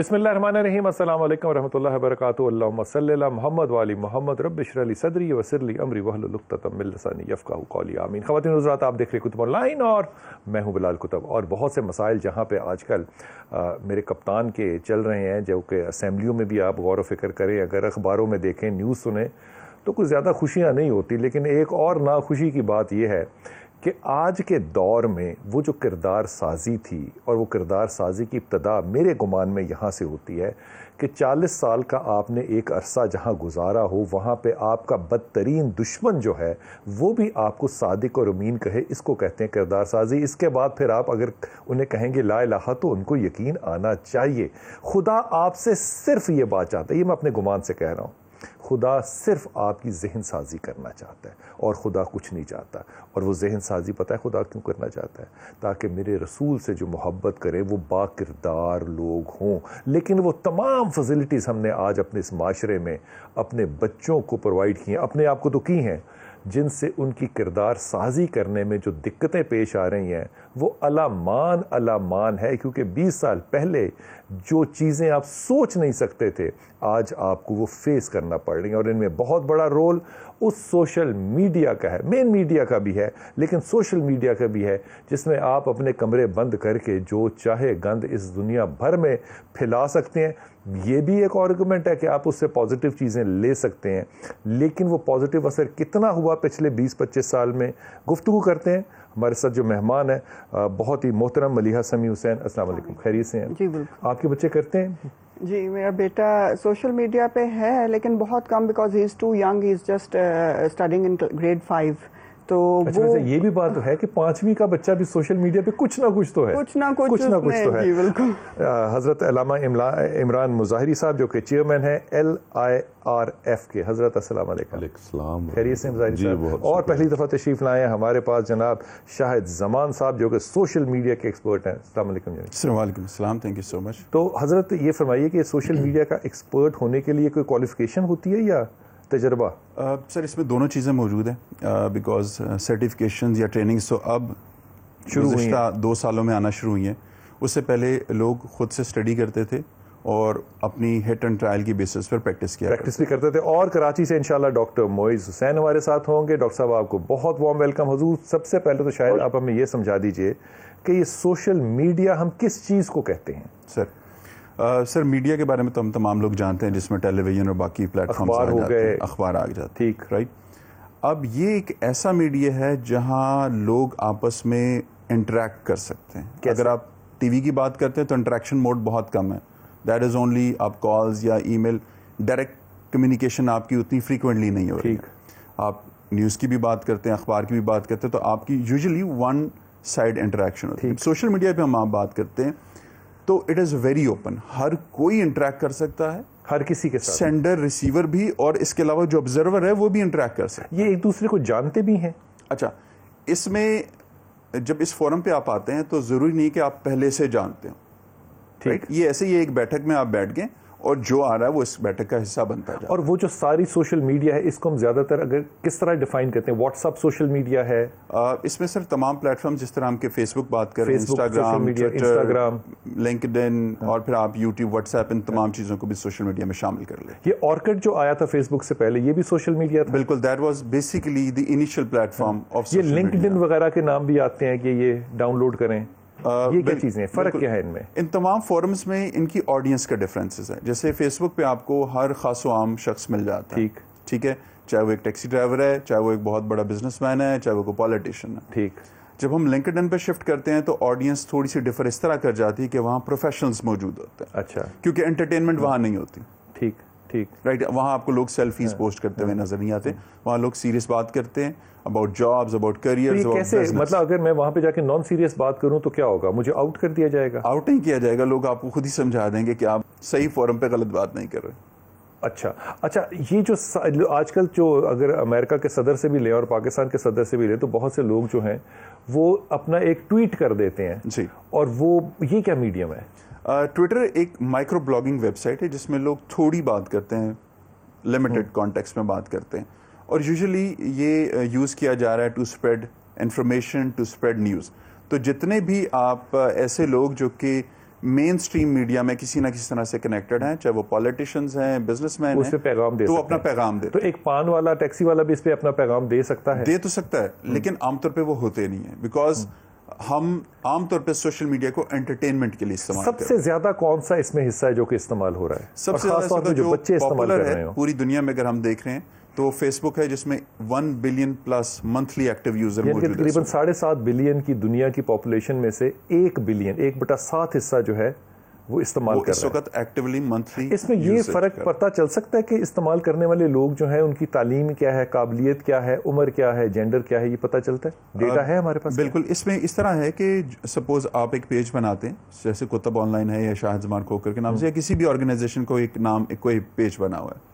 بسم اللہ الرحمن الرحیم. السلام علیکم ورحمۃ اللہ وبرکاتہ. اللہم صلی علی محمد وعلی محمد. رب اشرح لی صدری ویسر لی امری واحلل عقدۃ من لسانی یفقہوا قولی. آمین. خواتین و حضرات, آپ دیکھ رہے کتب آن لائن اور میں ہوں بلال کتب. اور بہت سے مسائل جہاں پہ آج کل میرے کپتان کے چل رہے ہیں, جو کہ اسمبلیوں میں بھی آپ غور و فکر کریں, اگر اخباروں میں دیکھیں, نیوز سنیں, تو کچھ زیادہ خوشیاں نہیں ہوتی. لیکن ایک اور ناخوشی کی بات یہ ہے کہ آج کے دور میں وہ جو کردار سازی تھی, اور وہ کردار سازی کی ابتدا میرے گمان میں یہاں سے ہوتی ہے کہ 40 سال کا آپ نے ایک عرصہ جہاں گزارا ہو, وہاں پہ آپ کا بدترین دشمن جو ہے وہ بھی آپ کو صادق اور امین کہے, اس کو کہتے ہیں کردار سازی. اس کے بعد پھر آپ اگر انہیں کہیں گے لا الہ, تو ان کو یقین آنا چاہیے. خدا آپ سے صرف یہ بات چاہتا ہے, یہ میں اپنے گمان سے کہہ رہا ہوں, خدا صرف آپ کی ذہن سازی کرنا چاہتا ہے, اور خدا کچھ نہیں چاہتا. اور وہ ذہن سازی پتہ ہے خدا کیوں کرنا چاہتا ہے؟ تاکہ میرے رسول سے جو محبت کرے وہ با کردار لوگ ہوں. لیکن وہ تمام فیسلٹیز ہم نے آج اپنے اس معاشرے میں اپنے بچوں کو پرووائڈ کی ہیں, اپنے آپ کو تو کی ہیں, جن سے ان کی کردار سازی کرنے میں جو دقتیں پیش آ رہی ہیں وہ علامان ہے. کیونکہ 20 سال پہلے جو چیزیں آپ سوچ نہیں سکتے تھے, آج آپ کو وہ فیس کرنا پڑ رہی ہیں. اور ان میں بہت بڑا رول اس سوشل میڈیا کا ہے, مین میڈیا کا بھی ہے لیکن سوشل میڈیا کا بھی ہے, جس میں آپ اپنے کمرے بند کر کے جو چاہے گند اس دنیا بھر میں پھیلا سکتے ہیں. یہ بھی ایک آرگومنٹ ہے کہ آپ اس سے پازیٹیو چیزیں لے سکتے ہیں, لیکن وہ پازیٹیو اثر کتنا ہوا پچھلے 20-25 سال میں, گفتگو کرتے ہیں. ہمارے ساتھ جو مہمان ہیں بہت ہی محترم ملیحہ سمیع حسین. السلام علیکم, خیریت سے ہیں؟ جی بالکل. آپ کے بچے کرتے ہیں؟ جی میرا بیٹا سوشل میڈیا پہ ہے لیکن بہت کم, because he is too young, he is just studying in grade 5. تو اچھا, وہ یہ بھی بات ہے کہ 5ویں کا بچہ بھی سوشل میڈیا پہ کچھ نہ کچھ تو ہے, کچھ نہ کچھ تو ہے. جی بالکل. حضرت علامہ عمران مظاہری صاحب جو کہ چیئرمین ہیں LIRF کے. حضرت السلام علیکم. علیکم السلام. خیریت سے مظاہری جی صاحب؟ بہت اور پہلی دفعہ تشریف لائے ہیں ہمارے پاس جناب شاہد زمان صاحب جو کہ سوشل میڈیا کے ایکسپرٹ ہیں. السلام علیکم. وعلیکم السلام, تھینک یو سو مچ. تو حضرت یہ فرمائیے کہ سوشل میڈیا کا ایکسپرٹ ہونے کے لیے کوئی کوالیفیکیشن ہوتی ہے یا تجربہ؟ سر اس میں دونوں چیزیں موجود ہیں, بیکاز سرٹیفکیشنز یا ٹریننگز تو اب گزشتہ 2 سالوں میں آنا شروع ہوئی ہیں. اس سے پہلے لوگ خود سے اسٹڈی کرتے تھے اور اپنی ہٹ اینڈ ٹرائل کی بیسس پر پریکٹس بھی کرتے تھے. اور کراچی سے انشاءاللہ ڈاکٹر معیز حسین ہمارے ساتھ ہوں گے. ڈاکٹر صاحب آپ کو بہت وارم ویلکم. حضور سب سے پہلے تو شاید آپ ہمیں یہ سمجھا دیجئے کہ یہ سوشل میڈیا ہم کس چیز کو کہتے ہیں؟ سر میڈیا کے بارے میں تو ہم تمام لوگ جانتے ہیں, جس میں ٹیلی ویژن اور باقی پلیٹ فارمز آ جاتے ہیں, اخبار آ جاتے ہیں. ٹھیک, رائٹ. اب یہ ایک ایسا میڈیا ہے جہاں لوگ آپس میں انٹریکٹ کر سکتے ہیں. اگر آپ ٹی وی کی بات کرتے ہیں تو انٹریکشن موڈ بہت کم ہے. دیٹ از اونلی آپ کالز یا ای میل, ڈائریکٹ کمیونیکیشن آپ کی اتنی فریکوینٹلی نہیں ہو رہی. آپ نیوز کی بھی بات کرتے ہیں, اخبار کی بھی بات کرتے ہیں, تو آپ کی یوزلی ون سائڈ انٹریکشن ہوتی ہے. سوشل میڈیا پہ ہم آپ بات کرتے ہیں تو اٹ از ویری اوپن, ہر کوئی انٹریکٹ کر سکتا ہے, ہر کسی کے ساتھ, سینڈر ریسیور بھی, اور اس کے علاوہ جو آبزرور ہے وہ بھی انٹریکٹ کر سکتا ہے. یہ ایک دوسرے کو جانتے بھی ہیں. اچھا, اس میں جب اس فورم پہ آپ آتے ہیں تو ضروری نہیں کہ آپ پہلے سے جانتے ہو. ٹھیک, یہ ایسے ہی ایک بیٹھک میں آپ بیٹھ گئے اور جو آ رہا ہے وہ اس بیٹھک کا حصہ بنتا ہے. اور وہ جو ساری سوشل میڈیا ہے, اس کو ہم زیادہ تر اگر کس طرح ڈیفائن کرتے ہیں؟ واٹس ایپ سوشل میڈیا ہے, اس میں سر تمام پلیٹ فارم, جس طرح ہم کے فیس بک بات کریں, انسٹاگرام, لنکڈ ان, اور پھر آپ یوٹیوب, واٹس ایپ, ان تمام چیزوں کو بھی سوشل میڈیا میں شامل کر لیں. یہ آرکڈ جو آیا تھا فیس بک سے پہلے, یہ بھی سوشل میڈیا تھا؟ بالکل, that was basically the initial plate form of. یہ لنکڈ ان وغیرہ کے نام بھی آتے ہیں کہ یہ ڈاؤن لوڈ کریں, یہ کیا چیزیں ہیں, فرق کیا ہے ان میں؟ ان تمام فورمز میں ان کی آڈینس کا ڈفرینسز ہے. جیسے فیس بک پہ آپ کو ہر خاص و عام شخص مل جاتا ہے. ٹھیک ہے, چاہے وہ ایک ٹیکسی ڈرائیور ہے, چاہے وہ ایک بہت بڑا بزنس مین ہے, چاہے وہ کوئی پالیٹیشین ہے. ٹھیک. جب ہم لنکڈ ان پہ شفٹ کرتے ہیں تو آڈینس تھوڑی سی ڈفر اس طرح کر جاتی ہے کہ وہاں پروفیشنلز موجود ہوتے ہیں. اچھا. کیونکہ انٹرٹینمنٹ وہاں نہیں ہوتی. ٹھیک ٹھیک, رائٹ. وہاں آپ کو لوگ سیلفیز پوسٹ کرتے ہوئے نظر نہیں آتے. وہاں لوگ سیریس بات کرتے ہیں اباؤٹ جابز, اباؤٹ کیریئرز. کیسے, مطلب اگر میں وہاں پہ جا کے نان سیریس بات کروں تو کیا ہوگا, مجھے آؤٹ کر دیا جائے گا؟ آؤٹ نہیں کیا جائے گا, لوگ آپ کو خود ہی سمجھا دیں گے کہ آپ صحیح فورم پہ غلط بات نہیں کر رہے. اچھا, یہ جو آج کل جو اگر امریکہ کے صدر سے بھی لیں اور پاکستان کے صدر سے بھی لیں تو بہت سے لوگ جو ہیں وہ اپنا ایک ٹویٹ کر دیتے ہیں. جی. اور وہ یہ کیا میڈیم ہے؟ ٹویٹر ایک مائکرو بلاگنگ ویب سائٹ ہے جس میں لوگ تھوڑی بات کرتے ہیں, لمیٹڈ کانٹیکسٹ میں بات کرتے ہیں, اور یوزلی یہ یوز کیا جا رہا ہے to spread information, to spread news. تو جتنے بھی آپ ایسے لوگ جو کہ مین اسٹریم میڈیا میں کسی نہ کسی طرح سے کنیکٹڈ ہیں, چاہے وہ پالیٹیشینز ہیں, بزنس مین اس پہ پیغام دے تو سکتے اپنا ہیں. پیغام دے. تو ایک پان والا, ٹیکسی والا بھی اس پہ اپنا پیغام دے سکتا ہے, دے تو سکتا ہے, لیکن عام طور پہ وہ ہوتے نہیں ہیں, بیکاز ہم عام طور پہ سوشل میڈیا کو انٹرٹینمنٹ کے لیے استعمال کرتے ہیں. سب سے زیادہ کون سا اس میں حصہ ہے جو کہ استعمال ہو رہا ہے؟ سب سے زیادہ جو بچے استعمال کر رہے ہیں پوری دنیا میں اگر ہم دیکھ رہے ہیں تو فیس بک ہے, جس میں 1 billion plus monthly active user موجود ہے. تقریباً 7.5 بلین کی دنیا کی پاپولیشن میں سے 1 بلین 1/7 حصہ جو ہے وہ استعمال کر اس رہے ہیں. وقت ایکٹیولی منتھلی. اس میں یہ فرق پتہ چل سکتا ہے کہ استعمال کرنے والے لوگ جو ہیں ان کی تعلیم کیا ہے, قابلیت کیا ہے, عمر کیا ہے, جینڈر کیا ہے, یہ پتہ چلتا ہے؟ ڈیٹا ہے ہمارے پاس؟ بالکل. اس میں اس طرح ہے کہ سپوز آپ ایک پیج بناتے ہیں, جیسے کتب آن لائن ہے یا شاہد زمان کوکر کے نام سے, یا کسی بھی آرگنائزیشن کو ایک نام کوئی پیج بنا ہوا ہے,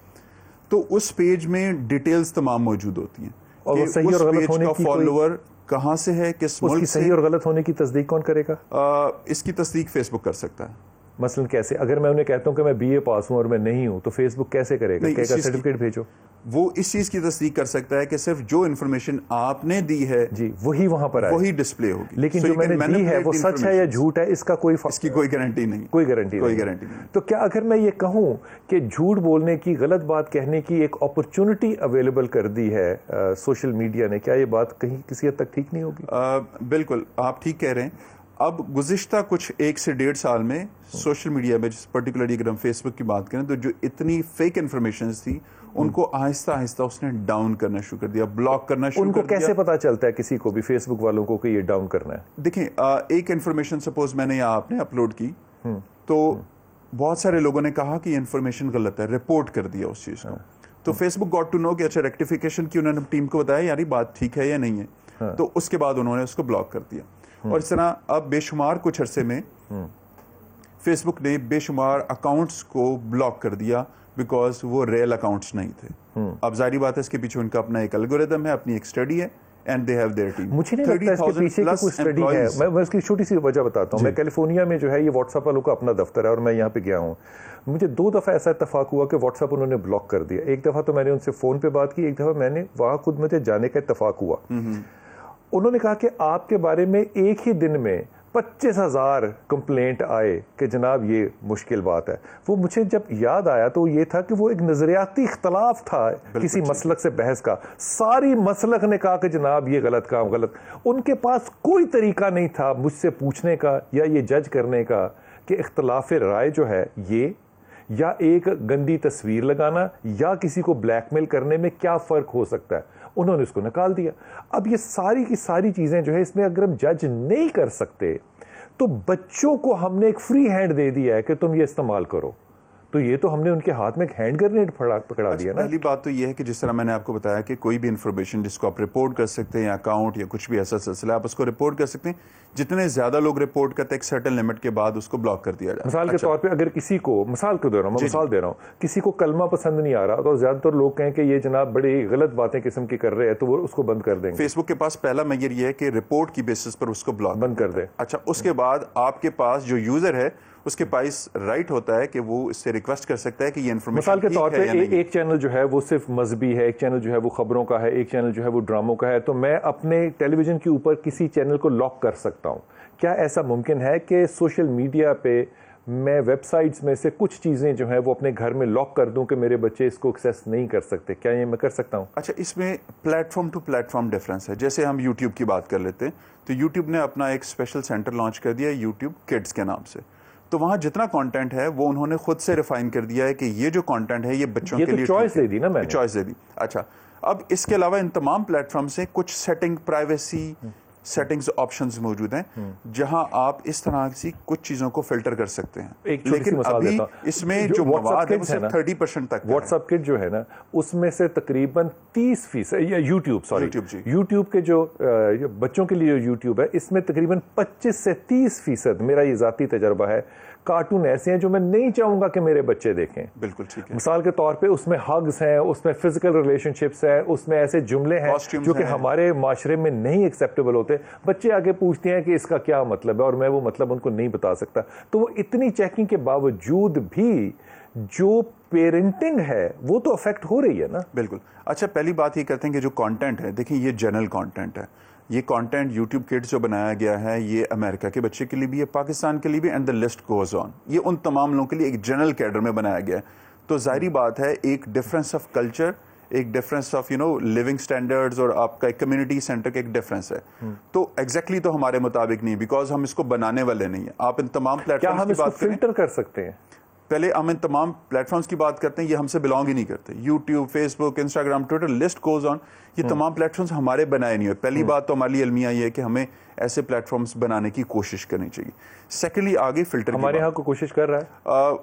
تو اس پیج میں ڈیٹیلز تمام موجود ہوتی ہیں. اور اس پیج کا فالوور کہاں سے ہے, کس ملک سے. صحیح اور غلط ہونے کی تصدیق کون کرے گا؟ اس کی تصدیق فیس بک کر سکتا ہے. مثلا کیسے؟ اگر میں انہیں کہتا ہوں کہ میں BA پاس ہوں اور میں نہیں ہوں, تو فیس بک کیسے کرے گا؟ کہے گا سرٹیفکیٹ بھیجو. وہ اس چیز کی تصدیق کر سکتا ہے کہ صرف جو انفارمیشن آپ نے دی ہے جی وہی وہاں پر وہی ڈسپلے ہوگی. لیکن جو میں نے دی ہے وہ سچ ہے یا جھوٹ ہے, اس کا اس کی کوئی گارنٹی نہیں. کوئی گارنٹی نہیں. تو کیا اگر میں یہ کہوں کہ جھوٹ بولنے کی, غلط بات کہنے کی ایک اپرچونٹی اویلیبل کر دی ہے سوشل میڈیا نے, کیا یہ بات کہیں کسی حد تک ٹھیک نہیں ہوگی؟ بالکل آپ ٹھیک کہہ رہے ہیں. اب گزشتہ کچھ 1 سے 1.5 سال میں سوشل میڈیا میں, پرٹیکولرلی اگر ہم فیس بک کی بات کریں, تو جو اتنی فیک انفارمیشنز تھی ان کو آہستہ آہستہ اس نے ڈاؤن کرنا شروع کر دیا, بلاک کرنا شروع کر دیا. ان کو کیسے پتا چلتا ہے کسی کو بھی, فیس بک والوں کو, کہ یہ ڈاؤن کرنا ہے؟ دیکھیں, ایک انفارمیشن سپوز میں نے یا آپ نے اپلوڈ کی, تو بہت سارے لوگوں نے کہا کہ یہ انفارمیشن غلط ہے, رپورٹ کر دیا اس چیز کو. تو Facebook got to know کہ اچھا ریکٹیفیکیشن کی, انہوں نے ٹیم کو بتایا یار یہ بات ٹھیک ہے یا نہیں ہے, تو اس کے بعد انہوں نے اس کو بلاک کر دیا. اور اس طرح اب بے شمار کچھ عرصے میں فیس بک نے بے شمار اکاؤنٹس کو بلاک کر دیا, بیکاز وہ ریئل اکاؤنٹس نہیں تھے. اب ظاہری بات ہے اس کے پیچھے ان کا اپنا ایک الگوریدم ہے, اپنی ایک اسٹڈی ہے, and they have their team. مجھے نہیں لگتا اس کے پیچھے کی کوئی اسٹڈی ہے. میں اس کی چھوٹی سی وجہ بتاتا ہوں. میں کیلیفورنیا میں جو ہے, یہ واٹس ایپ والوں کا اپنا دفتر ہے, اور میں یہاں پہ گیا ہوں. مجھے 2 دفعہ ایسا اتفاق ہوا کہ واٹس ایپ انہوں نے بلاک کر دیا. ایک دفعہ تو میں نے ان سے فون پہ بات کی, ایک دفعہ میں نے وہاں خود مجھے جانے کا اتفاق ہوا. انہوں نے کہا کہ آپ کے بارے میں ایک ہی دن میں 25,000 کمپلینٹ آئے کہ جناب یہ مشکل بات ہے. وہ مجھے جب یاد آیا تو یہ تھا کہ وہ ایک نظریاتی اختلاف تھا کسی مسلک سے بحث کا. ساری مسلک نے کہا کہ جناب یہ غلط کام غلط. ان کے پاس کوئی طریقہ نہیں تھا مجھ سے پوچھنے کا یا یہ جج کرنے کا کہ اختلاف رائے جو ہے یہ, یا ایک گندی تصویر لگانا, یا کسی کو بلیک میل کرنے میں کیا فرق ہو سکتا ہے. انہوں نے اس کو نکال دیا. اب یہ ساری کی ساری چیزیں جو ہے, اس میں اگر ہم جج نہیں کر سکتے تو بچوں کو ہم نے ایک فری ہینڈ دے دیا ہے کہ تم یہ استعمال کرو, تو یہ تو ہم نے ان کے ہاتھ میں ایک ہینڈ گرینیڈ پکڑا دیا نا. پہلی بات تو یہ ہے کہ جس طرح میں نے آپ کو بتایا کہ کوئی بھی انفارمیشن جس کو آپ رپورٹ کر سکتے ہیں, یا اکاؤنٹ یا کچھ بھی ایسا سلسلہ, آپ اس کو رپورٹ کر سکتے ہیں. جتنے زیادہ لوگ رپورٹ کرتے ہیں ایک سرٹن لمٹ کے بعد اس کو بلاک کر دیا جائے. مثال کے طور پہ اگر کسی کو, مثال کو دے رہا ہوں, میں مثال دے رہا ہوں, کسی کو کلمہ پسند نہیں آ رہا, تو زیادہ تر لوگ کہیں کہ یہ جناب بڑی غلط باتیں قسم کی کر رہے ہیں, تو وہ اس کو بند کر دیں گے. فیس بک کے پاس پہلا میجر یہ ہے کہ رپورٹ کی بیسس پر اس کو بلاک بند کر دے. اچھا, اس کے بعد آپ کے پاس جو یوزر ہے اس کے پاس رائٹ ہوتا ہے کہ وہ اس سے ریکویسٹ کر سکتا ہے کہ یہ انفارمیشن مثال کے طور پہ ایک چینل جو ہے وہ صرف مذہبی ہے, ایک چینل جو ہے وہ خبروں کا ہے, ایک چینل جو ہے وہ ڈراموں کا ہے, تو میں اپنے ٹیلی ویژن کے اوپر کسی چینل کو لاک کر سکتا ہوں. کیا ایسا ممکن ہے کہ سوشل میڈیا پہ میں ویب سائٹس میں سے کچھ چیزیں جو ہیں وہ اپنے گھر میں لاک کر دوں کہ میرے بچے اس کو ایکسیس نہیں کر سکتے؟ کیا یہ میں کر سکتا ہوں؟ اچھا, اس میں platform to platform difference ہے. جیسے ہم یوٹیوب کی بات کر لیتے ہیں, تو یوٹیوب نے اپنا ایک اسپیشل سینٹر لانچ کر دیا یوٹیوب کڈس کے نام سے. تو وہاں جتنا کانٹینٹ ہے وہ انہوں نے خود سے ریفائن کر دیا ہے کہ یہ جو کانٹینٹ ہے یہ بچوں کے لیے چوائس دے دی نا, میں نے چوائس دے دی. اچھا, اب اس کے علاوہ ان تمام پلیٹ فارم سے کچھ سیٹنگ پرائیویسی سیٹنگز آپشنز موجود ہیں جہاں آپ اس طرح کی کچھ چیزوں کو فلٹر کر سکتے ہیں. لیکن ابھی اس میں جو مواد ہے وہ صرف 30% تک. واٹس ایپ کٹ جو ہے نا, اس میں سے تقریباً 30%, یا یوٹیوب کے جو بچوں کے لیے یوٹیوب ہے, اس میں تقریباً 25 سے 30%, میرا یہ ذاتی تجربہ ہے, کارٹون ایسے ہیں جو میں نہیں چاہوں گا کہ میرے بچے دیکھیں. بالکل ٹھیک ہے. مثال کے طور پہ اس میں ہگز ہیں, اس میں فزیکل ریلیشن شپس ہیں, اس میں ایسے جملے ہیں جو کہ ہمارے معاشرے میں نہیں ایکسیپٹیبل ہوتے. بچے آگے پوچھتے ہیں کہ اس کا کیا مطلب ہے, اور میں وہ مطلب ان کو نہیں بتا سکتا. تو وہ اتنی چیکنگ کے باوجود بھی جو پیرنٹنگ ہے وہ تو افیکٹ ہو رہی ہے نا. بالکل. اچھا, پہلی بات یہ کرتے ہیں کہ جو کانٹینٹ ہے, دیکھیں یہ جنرل کانٹینٹ ہے. یہ کانٹینٹ یوٹیوب کڈز جو بنایا گیا ہے یہ امریکہ کے بچے کے لیے بھی ہے, پاکستان کے لیے بھی, and the list goes on. یہ ان تمام لوگوں کے لیے ایک جنرل کیڈر میں بنایا گیا ہے. تو ظاہری بات ہے ایک ڈفرینس آف کلچر, ایک ڈفرینس آف لیونگ سٹینڈرڈز, اور آپ کا ایک کمیونٹی سینٹر کا ایک ڈفرینس ہے. تو ایگزیکٹلی تو ہمارے مطابق نہیں, بیکاز ہم اس کو بنانے والے نہیں ہیں. آپ ان تمام پلیٹ فارمز کی بات کریں, فلٹر کر سکتے ہیں. پہلے ہم ان تمام پلیٹ فارمز کی بات کرتے ہیں, یہ ہم سے بلانگ ہی نہیں کرتے. YouTube, Facebook, Instagram, Twitter, list goes on, یہ تمام پلیٹ فارمز ہمارے بنائے نہیں ہوئے. پہلی بات تو ہمارے لیے المیہ یہ ہے کہ ہمیں ایسے پلیٹ فارمز بنانے کی کوشش کرنی چاہیے. سیکنڈلی آگے فلٹر, ہمارے یہاں کو کوشش کر رہا ہے.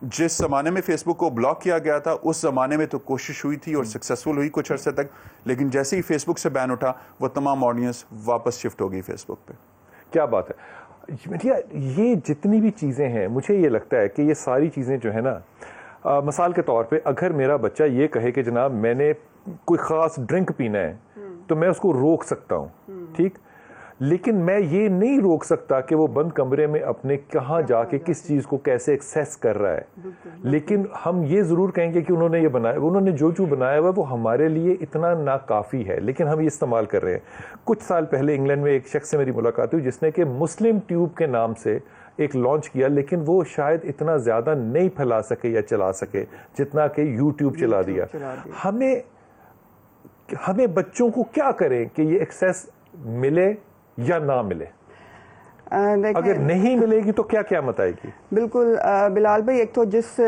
جس زمانے میں فیس بک کو بلاک کیا گیا تھا اس زمانے میں تو کوشش ہوئی تھی اور سکسیسفل ہوئی کچھ عرصے تک, لیکن جیسے ہی فیس بک سے بین اٹھا وہ تمام آڈینس واپس شفٹ ہو گئی فیس بک پہ. کیا بات ہے. یہ جتنی بھی چیزیں ہیں مجھے یہ لگتا ہے کہ یہ ساری چیزیں جو ہے نا, مثال کے طور پہ اگر میرا بچہ یہ کہے کہ جناب میں نے کوئی خاص ڈرنک پینا ہے تو میں اس کو روک سکتا ہوں, ٹھیک, لیکن میں یہ نہیں روک سکتا کہ وہ بند کمرے میں اپنے کہاں جا کے کس چیز کو کیسے ایکسیس کر رہا ہے. لیکن ہم یہ ضرور کہیں گے کہ انہوں نے یہ بنایا, انہوں نے جو بنایا ہوا وہ ہمارے لیے اتنا ناکافی ہے, لیکن ہم یہ استعمال کر رہے ہیں. کچھ سال پہلے انگلینڈ میں ایک شخص سے میری ملاقات ہوئی جس نے کہ مسلم ٹیوب کے نام سے ایک لانچ کیا, لیکن وہ شاید اتنا زیادہ نہیں پھیلا سکے یا چلا سکے جتنا کہ یوٹیوب چلا دیا. ہمیں بچوں کو کیا کریں کہ یہ ایکسیس ملے یا نہ ملے؟ اگر نہیں ملے گی تو کیا قیامت آئے گی؟ بالکل بلال بھائی, ایک تو جس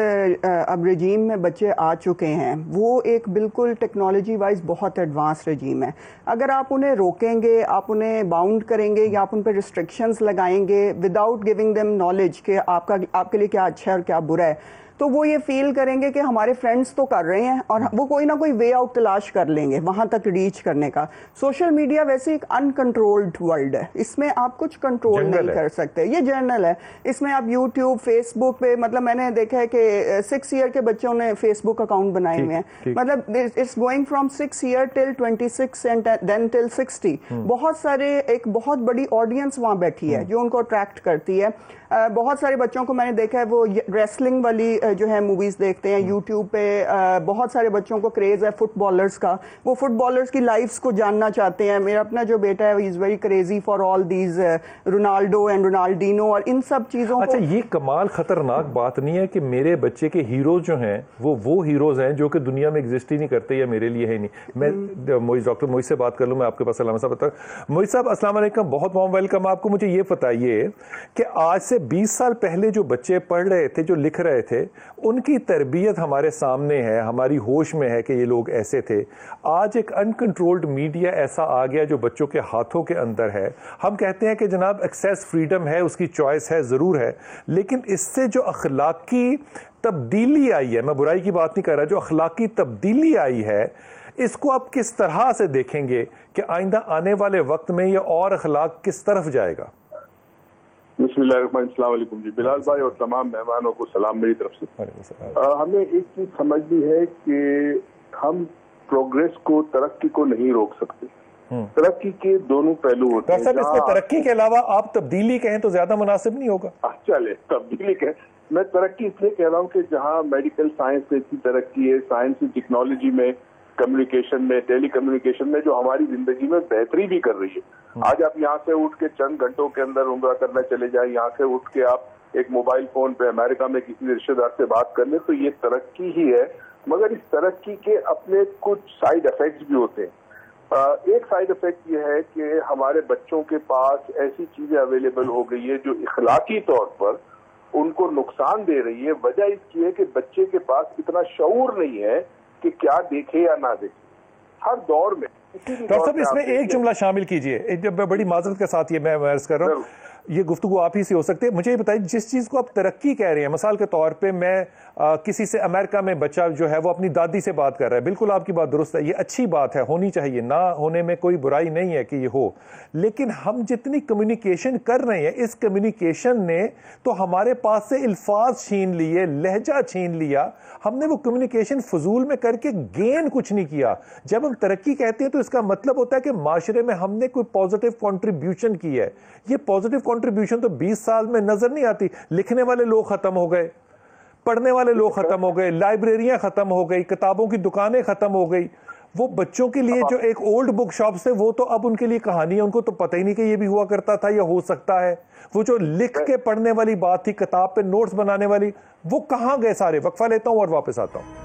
اب رجیم میں بچے آ چکے ہیں وہ ایک بالکل ٹیکنالوجی وائز بہت ایڈوانس رجیم ہے. اگر آپ انہیں روکیں گے, آپ انہیں باؤنڈ کریں گے یا آپ ان پہ ریسٹرکشنز لگائیں گے وداؤٹ گیونگ دیم نالج کہ آپ کے لیے کیا اچھا ہے اور کیا برا ہے, تو وہ یہ فیل کریں گے کہ ہمارے فرینڈز تو کر رہے ہیں اور وہ کوئی نہ کوئی وے آؤٹ تلاش کر لیں گے وہاں تک ریچ کرنے کا. سوشل میڈیا ویسے ایک انکنٹرولڈ ورلڈ ہے, اس میں آپ کچھ کنٹرول نہیں کر سکتے, یہ جرنل ہے. اس میں آپ یوٹیوب, فیس بک پہ, مطلب میں نے دیکھا ہے کہ 6 ایئر کے بچوں نے فیس بک اکاؤنٹ بنائے ہوئے ہیں, مطلب it's going from 6 year till 26 and then till 60. بہت سارے, ایک بہت بڑی آڈینس وہاں بیٹھی ہے جو ان کو اٹریکٹ کرتی ہے. بہت سارے بچوں کو میں نے دیکھا ہے وہ ریسلنگ والی جو ہے موویز دیکھتے ہیں یوٹیوب پہ. بہت سارے بچوں کو کریز ہے فٹ بالرز کا, وہ فٹ بالرز کی لائفز کو جاننا چاہتے ہیں. میرا اپنا جو بیٹا ہے is very crazy for all these Ronaldo and Ronaldinho اور ان سب چیزوں کو. اچھا, یہ کمال خطرناک بات نہیں ہے کہ میرے بچے کے ہیروز جو ہیں وہ ہیروز ہیں جو کہ دنیا میں ایگزسٹ ہی نہیں کرتے یا میرے لیے ہے نہیں. میں ڈاکٹر موئز سے بات کر لوں, میں آپ کے پاس علامہ صاحب بتا. موئز صاحب السلام علیکم, بہت بہت ویلکم آپ کو. مجھے یہ بتائیے کہ آج سے 20 سال پہلے جو بچے پڑھ رہے تھے, جو لکھ رہے تھے, ان کی تربیت ہمارے سامنے ہے, ہماری ہوش میں ہے کہ یہ لوگ ایسے تھے. آج ایک انکنٹرولڈ میڈیا ایسا آ گیا جو بچوں کے ہاتھوں کے اندر ہے. ہم کہتے ہیں کہ جناب ایکسیس فریڈم ہے, اس کی چوائس ہے, ضرور ہے, لیکن اس سے جو اخلاقی تبدیلی آئی ہے, میں برائی کی بات نہیں کر رہا, جو اخلاقی تبدیلی آئی ہے اس کو آپ کس طرح سے دیکھیں گے کہ آئندہ آنے والے وقت میں یہ اور اخلاق کس طرف جائے گا؟ بسم اللہ الرحمن الرحیم. السلام علیکم جی. بلال بھائی اور تمام مہمانوں کو سلام میری طرف سے. ہمیں ایک چیز سمجھنی ہے کہ ہم پروگریس کو, ترقی کو نہیں روک سکتے. ترقی کے دونوں پہلو ہوتے ہیں. صاحب اس میں ترقی کے علاوہ آپ تبدیلی کہیں تو زیادہ مناسب نہیں ہوگا. چلے تبدیلی کہیں, میں ترقی اس لیے کہہ رہا ہوں کہ جہاں میڈیکل سائنس میں اتنی ترقی ہے, سائنس اینڈ ٹیکنالوجی میں, کمیونیکیشن میں, ٹیلی کمیونیکیشن میں, جو ہماری زندگی میں بہتری بھی کر رہی ہے. آج آپ یہاں سے اٹھ کے چند گھنٹوں کے اندر عمرہ کرنا چلے جائیں, یہاں سے اٹھ کے آپ ایک موبائل فون پہ امریکہ میں کسی رشتے دار سے بات کر لیں, تو یہ ترقی ہی ہے. مگر اس ترقی کے اپنے کچھ سائیڈ افیکٹس بھی ہوتے ہیں. ایک سائیڈ افیکٹ یہ ہے کہ ہمارے بچوں کے پاس ایسی چیزیں اویلیبل ہو گئی ہے جو اخلاقی طور پر ان کو نقصان دے رہی ہے. وجہ اس کی ہے کہ بچے کے پاس اتنا شعور نہیں ہے کہ کیا دیکھے یا نہ دیکھے. ہر دور میں ڈاکٹر صاحب اس میں ایک جملہ شامل کیجئے, بڑی معذرت کے ساتھ یہ میں عرض کر رہا ہوں, یہ گفتگو آپ ہی سے ہو سکتے. مجھے یہ بتائیے, جس چیز کو آپ ترقی کہہ رہے ہیں, مثال کے طور پہ میں کسی سے امریکہ میں بچہ جو ہے وہ اپنی دادی سے بات کر رہا ہے, بالکل آپ کی بات درست ہے, یہ اچھی بات ہے, ہونی چاہیے, نہ ہونے میں کوئی برائی نہیں ہے کہ یہ ہو. لیکن ہم جتنی کمیونیکیشن کر رہے ہیں, اس کمیونیکیشن نے تو ہمارے پاس سے الفاظ چھین لیے, لہجہ چھین لیا. ہم نے وہ کمیونیکیشن فضول میں کر کے گین کچھ نہیں کیا. جب ہم ترقی کہتے ہیں تو اس کا مطلب ہوتا ہے کہ معاشرے میں ہم نے کوئی پازیٹیو کنٹریبیوشن کی ہے. یہ پازیٹیو کنٹریبیوشن تو 20 سال میں نظر نہیں آتی. لکھنے والے لوگ ختم ہو گئے, پڑھنے والے لوگ ختم ہو گئے, لائبریریاں ختم ہو گئی, کتابوں کی دکانیں ختم ہو گئی. وہ بچوں کے لیے جو ایک اولڈ بک شاپ سے وہ تو اب ان کے لیے کہانی ہے, ان کو تو پتہ ہی نہیں کہ یہ بھی ہوا کرتا تھا یا ہو سکتا ہے. وہ جو لکھ کے پڑھنے والی بات تھی, کتاب پہ نوٹس بنانے والی, وہ کہاں گئے سارے؟ وقفہ لیتا ہوں اور واپس آتا ہوں.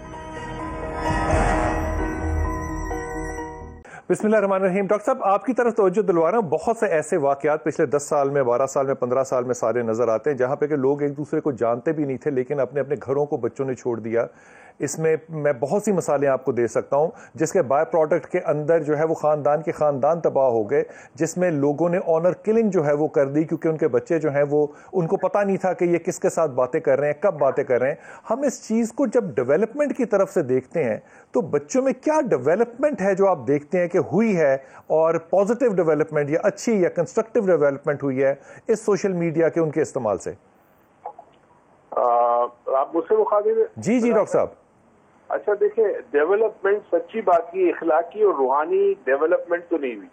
بسم اللہ الرحمن الرحیم. ڈاکٹر صاحب آپ کی طرف توجہ دلوا رہا ہوں. بہت سے ایسے واقعات پچھلے 10 سال میں, 12 سال میں, 15 سال میں سارے نظر آتے ہیں جہاں پہ کہ لوگ ایک دوسرے کو جانتے بھی نہیں تھے لیکن اپنے اپنے گھروں کو بچوں نے چھوڑ دیا. اس میں میں بہت سی مثالیں آپ کو دے سکتا ہوں جس کے بائی پروڈکٹ کے اندر جو ہے وہ خاندان کے خاندان تباہ ہو گئے, جس میں لوگوں نے آنر کلنگ جو ہے وہ کر دی کیونکہ ان کے بچے جو ہیں وہ ان کو پتہ نہیں تھا کہ یہ کس کے ساتھ باتیں کر رہے ہیں, کب باتیں کر رہے ہیں. ہم اس چیز کو جب ڈیولپمنٹ کی طرف سے دیکھتے ہیں تو بچوں میں کیا ڈیولپمنٹ ہے جو آپ دیکھتے ہیں کہ ہوئی ہے, اور پازیٹیو ڈیولپمنٹ یا اچھی یا کنسٹرکٹیو ڈیولپمنٹ ہوئی ہے اس سوشل میڈیا کے ان کے استعمال سے؟ آپ مجھ سے مخاطب ہیں؟ جی ڈاکٹر صاحب. اچھا دیکھیں, ڈیولپمنٹ سچی بات کی اخلاقی اور روحانی ڈیولپمنٹ تو نہیں ہوئی.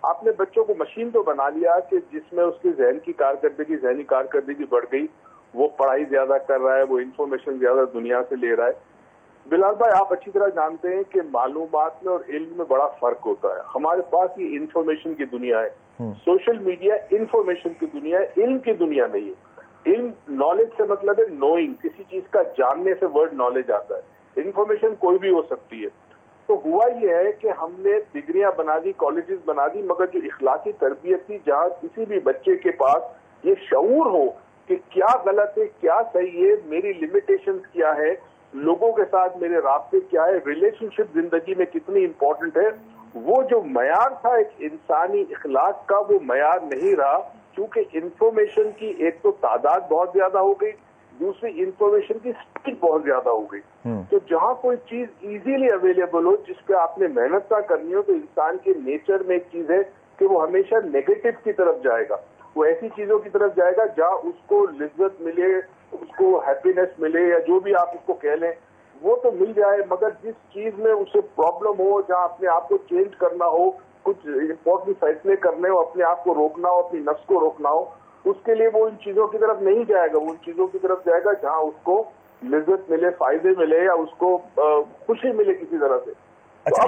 آپ نے بچوں کو مشین تو بنا لیا کہ جس میں اس کی ذہنی کارکردگی بڑھ گئی, وہ پڑھائی زیادہ کر رہا ہے, وہ انفارمیشن زیادہ دنیا سے لے رہا ہے. بلال بھائی آپ اچھی طرح جانتے ہیں کہ معلومات میں اور علم میں بڑا فرق ہوتا ہے. ہمارے پاس یہ انفارمیشن کی دنیا ہے, سوشل میڈیا انفارمیشن کی دنیا ہے, علم کی دنیا نہیں ہے. علم نالج سے مطلب ہے نوئنگ, کسی چیز کا جاننے سے ورڈ نالج آتا ہے. انفارمیشن کوئی بھی ہو سکتی ہے. تو ہوا یہ ہے کہ ہم نے ڈگریاں بنا دی, کالجز بنا دی, مگر جو اخلاقی تربیت تھی, جہاں کسی بھی بچے کے پاس یہ شعور ہو کہ کیا غلط ہے کیا صحیح ہے, میری لمیٹیشنز کیا ہے, لوگوں کے ساتھ میرے رابطے کیا ہے, ریلیشن شپ زندگی میں کتنی امپورٹنٹ ہے, وہ جو معیار تھا ایک انسانی اخلاق کا وہ معیار نہیں رہا. کیونکہ انفارمیشن کی ایک تو تعداد بہت زیادہ ہو گئی, دوسری انفارمیشن کی سپیڈ بہت زیادہ ہو گئی. تو جہاں کوئی چیز ایزیلی اویلیبل ہو جس پہ آپ نے محنت نہ کرنی ہو, تو انسان کے نیچر میں ایک چیز ہے کہ وہ ہمیشہ نیگیٹو کی طرف جائے گا. وہ ایسی چیزوں کی طرف جائے گا جہاں اس کو لذت ملے, اس کو ہیپینس ملے, یا جو بھی آپ اس کو کہہ لیں وہ تو مل جائے, مگر جس چیز میں اسے پرابلم ہو, جہاں اپنے آپ کو چینج کرنا ہو, کچھ امپورٹنٹ فیصلے کرنے ہو, اپنے آپ کو روکنا ہو, اپنی نفس کو روکنا ہو, اس کے لیے وہ ان چیزوں کی طرف نہیں جائے گا. وہ ان چیزوں کی طرف جائے گا جہاں اس کو لذت ملے, فائدے ملے, یا اس کو خوشی ملے کسی طرح سے. اچھا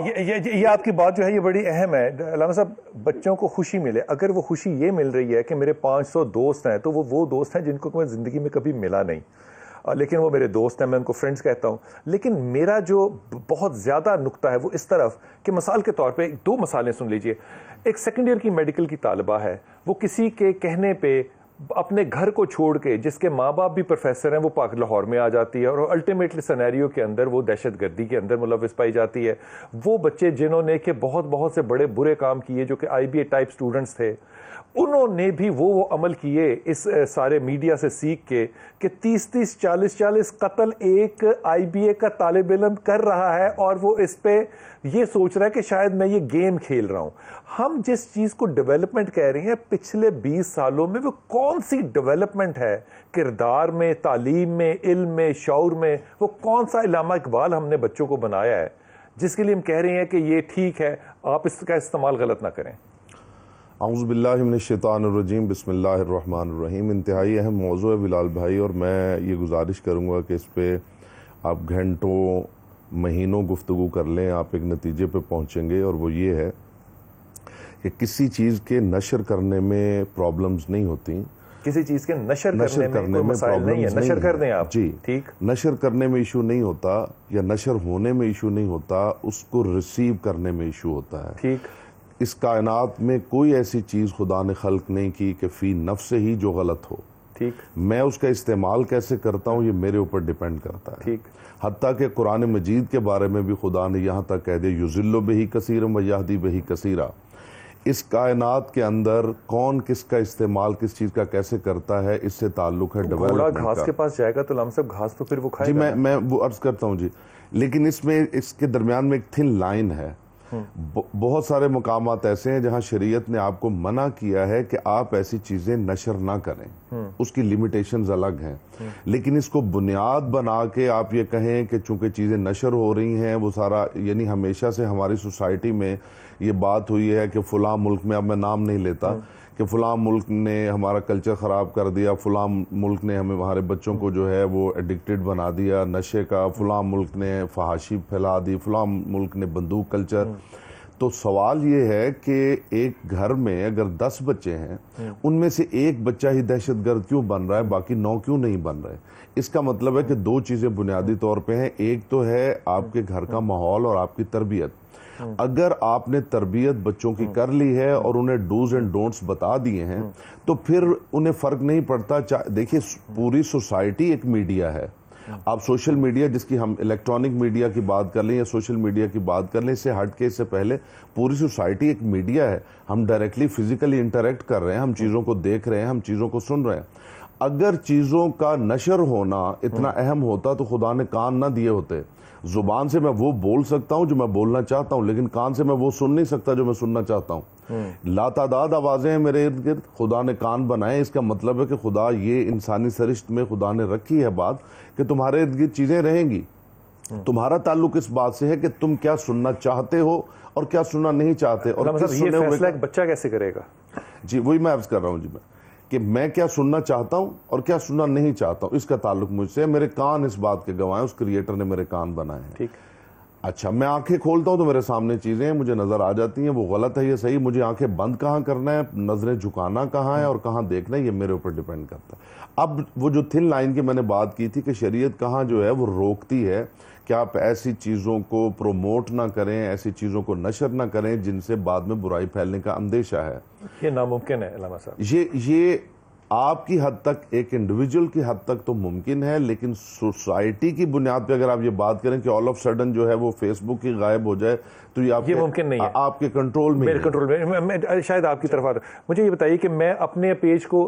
یہ آپ کی بات جو ہے یہ بڑی اہم ہے علامہ صاحب. بچوں کو خوشی ملے, اگر وہ خوشی یہ مل رہی ہے کہ میرے 500 دوست ہیں تو وہ دوست ہیں جن کو میں زندگی میں کبھی ملا نہیں, لیکن وہ میرے دوست ہیں, میں ان کو فرینڈز کہتا ہوں. لیکن میرا جو بہت زیادہ نقطہ ہے وہ اس طرف کہ مثال کے طور پہ 2 مثالیں سن لیجئے. ایک سیکنڈ ایئر کی میڈیکل کی طالبہ ہے, وہ کسی کے کہنے پہ اپنے گھر کو چھوڑ کے, جس کے ماں باپ بھی پروفیسر ہیں, وہ پاک لاہور میں آ جاتی ہے اور الٹیمیٹلی سینیریو کے اندر وہ دہشت گردی کے اندر ملوث پائی جاتی ہے. وہ بچے جنہوں نے کہ بہت سے بڑے برے کام کیے, جو کہ IBA ٹائپ سٹوڈنٹس تھے, انہوں نے بھی وہ عمل کیے اس سارے میڈیا سے سیکھ کے کہ 30 40 قتل ایک IBA کا طالب علم کر رہا ہے, اور وہ اس پہ یہ سوچ رہا ہے کہ شاید میں یہ گیم کھیل رہا ہوں. ہم جس چیز کو ڈیولپمنٹ کہہ رہے ہیں پچھلے 20 سالوں میں, وہ کون سی ڈیولپمنٹ ہے کردار میں, تعلیم میں, علم میں, شعور میں؟ وہ کون سا علامہ اقبال ہم نے بچوں کو بنایا ہے جس کے لیے ہم کہہ رہے ہیں کہ یہ ٹھیک ہے, آپ اس کا استعمال غلط نہ کریں؟ اعوذ باللہ من الشیطان الرجیم, بسم اللہ الرحمن الرحیم. انتہائی اہم موضوع ہے بلال بھائی, اور میں یہ گزارش کروں گا کہ اس پہ آپ گھنٹوں مہینوں گفتگو کر لیں, آپ ایک نتیجے پہ پہنچیں گے, اور وہ یہ ہے کہ کسی چیز کے نشر کرنے میں پرابلمز نہیں ہوتی. کسی چیز کے نشر کرنے میں مسائل نہیں ہے, نشر کر دیں آپ. جی ٹھیک, نشر کرنے میں ایشو نہیں ہوتا, یا نشر ہونے میں ایشو نہیں ہوتا, اس کو ریسیو کرنے میں ایشو ہوتا ہے. ٹھیک. اس کائنات میں کوئی ایسی چیز خدا نے خلق نہیں کی کہ فی نفس ہی جو غلط ہو. ٹھیک. میں اس کا استعمال کیسے کرتا ہوں یہ میرے اوپر ڈیپینڈ کرتا ہے. ٹھیک. حتیٰ کہ قرآن مجید کے بارے میں بھی خدا نے یہاں تک کہہ دیا یضل بہ کثیرا و یہدی بہ کثیرا. اس کائنات کے اندر کون کس کا استعمال کس چیز کا کیسے کرتا ہے, اس سے تعلق ہے ڈیولپمنٹ کا. گھاس کے پاس جائے گا تو علامہ صاحب گھاس تو پھر وہ کھائے گا. جی میں وہ عرض کرتا ہوں جی, لیکن اس کے درمیان میں ایک تھن لائن ہے. بہت سارے مقامات ایسے ہیں جہاں شریعت نے آپ کو منع کیا ہے کہ آپ ایسی چیزیں نشر نہ کریں, اس کی لیمیٹیشنز الگ ہیں. لیکن اس کو بنیاد بنا کے آپ یہ کہیں کہ چونکہ چیزیں نشر ہو رہی ہیں وہ سارا, یعنی ہمیشہ سے ہماری سوسائٹی میں یہ بات ہوئی ہے کہ فلاں ملک میں, اب میں نام نہیں لیتا, کہ فلاں ملک نے ہمارا کلچر خراب کر دیا, فلاں ملک نے ہمارے بچوں کو جو ہے وہ ایڈکٹڈ بنا دیا نشے کا, فلاں ملک نے فحاشی پھیلا دی, فلاں ملک نے بندوق کلچر. تو سوال یہ ہے کہ ایک گھر میں اگر 10 بچے ہیں ان میں سے ایک بچہ ہی دہشت گرد کیوں بن رہا ہے, باقی 9 کیوں نہیں بن رہے؟ اس کا مطلب ہے کہ 2 چیزیں بنیادی طور پہ ہیں. ایک تو ہے آپ کے گھر کا ماحول اور آپ کی تربیت. اگر آپ نے تربیت بچوں کی کر لی ہے اور انہیں ڈوز اینڈ ڈونٹس بتا دیے ہیں تو پھر انہیں فرق نہیں پڑتا. دیکھیے پوری سوسائٹی ایک میڈیا ہے. آپ سوشل میڈیا, جس کی ہم الیکٹرانک میڈیا کی بات کر لیں یا سوشل میڈیا کی بات کر لیں, اس سے ہٹ کے اس سے پہلے پوری سوسائٹی ایک میڈیا ہے. ہم ڈائریکٹلی فزیکلی انٹریکٹ کر رہے ہیں, ہم چیزوں کو دیکھ رہے ہیں, ہم چیزوں کو سن رہے ہیں. اگر چیزوں کا نشر ہونا اتنا اہم ہوتا تو خدا نے کان نہ دیے ہوتے. زبان سے میں وہ بول سکتا ہوں جو میں بولنا چاہتا ہوں, لیکن کان سے میں وہ سن نہیں سکتا جو میں سننا چاہتا ہوں. لاتعداد آوازیں ہیں میرے ارد گرد, خدا نے کان بنائے. اس کا مطلب ہے کہ خدا یہ انسانی سرشت میں خدا نے رکھی ہے بات کہ تمہارے ارد گرد چیزیں رہیں گی. تمہارا تعلق اس بات سے ہے کہ تم کیا سننا چاہتے ہو اور کیا سننا نہیں چاہتے. اور یہ فیصلہ ایک بچہ کیسے کرے گا؟ جی وہی میں عرض کر رہا ہوں جی, کہ میں کیا سننا چاہتا ہوں اور کیا سننا نہیں چاہتا ہوں, اس کا تعلق مجھ سے. میرے کان اس بات کے گواہ ہیں, اس کریٹر نے میرے کان بنائے ہیں. ٹھیک. اچھا, میں آنکھیں کھولتا ہوں تو میرے سامنے چیزیں ہیں, مجھے نظر آ جاتی ہیں. وہ غلط ہے یا صحیح, مجھے آنکھیں بند کہاں کرنا ہے, نظریں جھکانا کہاں ہے اور کہاں دیکھنا ہے, یہ میرے اوپر ڈیپینڈ کرتا ہے. اب وہ جو تھن لائن کی میں نے بات کی تھی کہ شریعت کہاں جو ہے وہ روکتی ہے کہ آپ ایسی چیزوں کو پروموٹ نہ کریں, ایسی چیزوں کو نشر نہ کریں جن سے بعد میں برائی پھیلنے کا اندیشہ ہے. یہ ناممکن ہے علامہ صاحب. یہ آپ کی حد تک, ایک انڈیویجول کی حد تک تو ممکن ہے, لیکن سوسائٹی کی بنیاد پہ اگر آپ یہ بات کریں کہ آل آف سڈن جو ہے وہ فیس بک ہی غائب ہو جائے تو یہ ممکن نہیں ہے. آپ کے کنٹرول میں, میرے کنٹرول میں شاید آپ کی طرف آ رہا. مجھے یہ بتائیے کہ میں اپنے پیج کو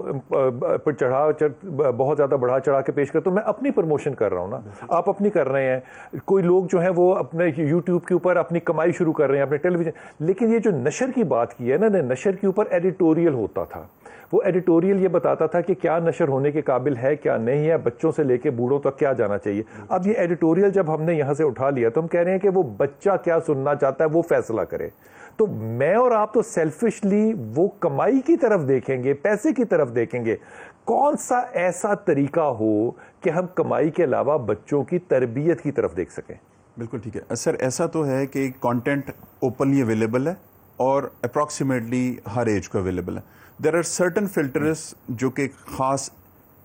بہت زیادہ بڑھا چڑھا کے پیش کرتا ہوں. میں اپنی پروموشن کر رہا ہوں نا, آپ اپنی کر رہے ہیں. کوئی لوگ جو ہیں وہ اپنے یوٹیوب کے اوپر اپنی کمائی شروع کر رہے ہیں, اپنے ٹیلی ویژن. لیکن یہ جو نشر کی بات کی ہے نا, نشر کے اوپر ایڈیٹوریل ہوتا تھا. وہ ایڈیٹوریل یہ بتاتا تھا کہ کیا نشر ہونے کے قابل ہے, کیا نہیں ہے, بچوں سے لے کے بوڑھوں تک کیا جانا چاہیے. اب یہ ایڈیٹوریل جب ہم نے یہاں سے اٹھا لیا تو ہم کہہ رہے ہیں کہ وہ بچہ کیا سننا چاہتا ہے وہ فیصلہ کرے. تو میں اور آپ تو سیلفشلی وہ کمائی کی طرف دیکھیں گے, پیسے کی طرف دیکھیں گے. کون سا ایسا طریقہ ہو کہ ہم کمائی کے علاوہ بچوں کی تربیت کی طرف دیکھ سکیں؟ بالکل ٹھیک ہے سر. ایسا تو ہے کہ کانٹینٹ اوپنلی اویلیبل ہے اور اپروکسیمیٹلی ہر ایج کو اویلیبل ہے. دیر آر سرٹن فلٹرز جو کہ خاص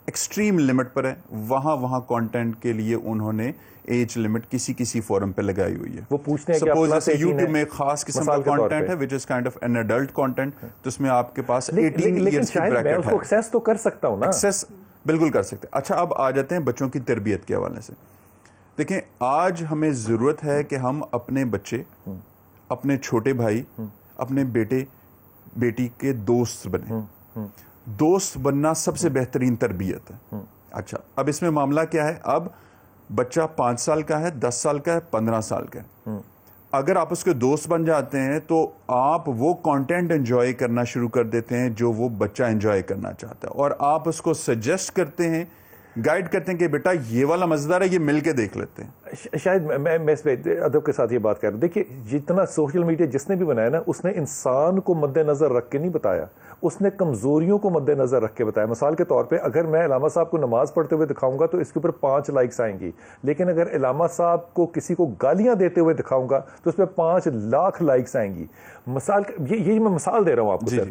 ایکسٹریم لمٹ پر ہے, وہاں کانٹینٹ کے لیے انہوں نے ایج لمٹ کسی فورم پہ لگائی ہوئی ہے. وہ پوچھتے ہیں کہ سپوز جیسے یوٹیوب میں خاص قسم کا کانٹینٹ ہے which is kind of an adult content, تو اس میں آپ کے پاس 18 ایئرس کی بریکٹ ہے. میں اس کو ایکسیس تو کر سکتا ہوں نا. ایکسیس بالکل کر سکتے. اچھا, اب آ جاتے ہیں بچوں کی تربیت کے حوالے سے. دیکھیں, آج ہمیں ضرورت ہے کہ ہم اپنے بچے, اپنے چھوٹے بھائی, اپنے بیٹے بیٹی کے دوست بنیں. دوست بننا سب سے بہترین تربیت ہے. اچھا, اب اس میں معاملہ کیا ہے؟ اب بچہ 5 سال کا ہے, 10 سال کا ہے, 15 سال کا ہے. اگر آپ اس کے دوست بن جاتے ہیں تو آپ وہ کانٹینٹ انجوائے کرنا شروع کر دیتے ہیں جو وہ بچہ انجوائے کرنا چاہتا ہے, اور آپ اس کو سجیسٹ کرتے ہیں, گائیڈ کرتے ہیں کہ بیٹا یہ والا مزیدار ہے, یہ مل کے دیکھ لیتے ہیں. شاید میں اس پہ ادب کے ساتھ یہ بات کر رہا ہوں. دیکھیے, جتنا سوشل میڈیا جس نے بھی بنایا نا, اس نے انسان کو مد نظر رکھ کے نہیں بتایا, اس نے کمزوریوں کو مد نظر رکھ کے بتایا. مثال کے طور پہ اگر میں علامہ صاحب کو نماز پڑھتے ہوئے دکھاؤں گا تو اس کے اوپر 5 لائکس آئیں گی, لیکن اگر علامہ صاحب کو کسی کو گالیاں دیتے ہوئے دکھاؤں گا تو اس پہ 5 لاکھ لائکس آئیں گی. یہ میں مثال دے رہا ہوں آپ کو.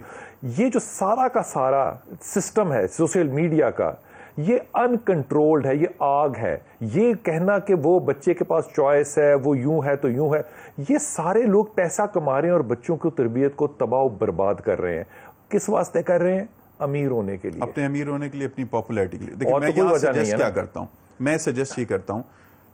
یہ جو سارا کا سارا سسٹم ہے سوشل میڈیا کا, یہ انکنٹرولڈ ہے, یہ آگ ہے. یہ کہنا کہ وہ بچے کے پاس چوائس ہے, وہ یوں ہے تو یوں ہے, یہ سارے لوگ پیسہ کما رہے ہیں اور بچوں کی تربیت کو تباہ و برباد کر رہے ہیں. کس واسطے کر رہے ہیں؟ امیر ہونے کے لیے, اپنے امیر ہونے کے لیے, اپنی پاپولیرٹی کے لیے. دیکھیں, میں یہاں سجیسٹ کیا کرتا ہوں, میں سجیسٹ یہ کرتا ہوں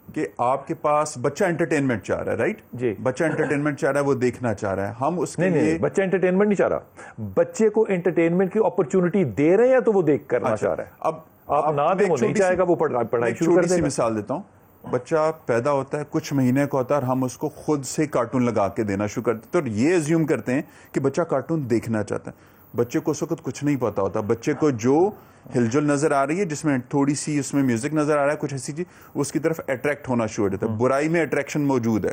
کہ آپ کے پاس بچہ انٹرٹینمنٹ چاہ رہا ہے, رائٹ جی, بچہ انٹرٹینمنٹ چاہ رہا ہے, وہ دیکھنا چاہ رہا ہے. ہم اس کے لیے بچہ انٹرٹینمنٹ نہیں چاہ رہا, بچے کو انٹرٹینمنٹ کی اپرچونٹی دے رہے ہیں تو وہ دیکھ کرنا چاہ رہا ہے. اب آپ نہ دیں, وہ نہیں چاہے گا, وہ پڑھائی شروع کر دے گا. چھوٹی سی مثال دیتا ہوں. بچہ پیدا ہوتا ہے, کچھ مہینے کا ہوتا ہے, اور ہم اس کو خود سے کارٹون لگا کے دینا شروع کرتے ہیں, تو یہ ایزیوم کرتے ہیں کہ بچہ کارٹون دیکھنا چاہتا ہے. بچے کو اس وقت کچھ نہیں پتا ہوتا. بچے کو جو ہلجل نظر آ رہی ہے, جس میں تھوڑی سی اس میں میوزک نظر آ رہا ہے, کچھ ایسی چیز, اس کی طرف اٹریکٹ ہونا شروع ہو جاتا ہے. برائی میں اٹریکشن موجود ہے,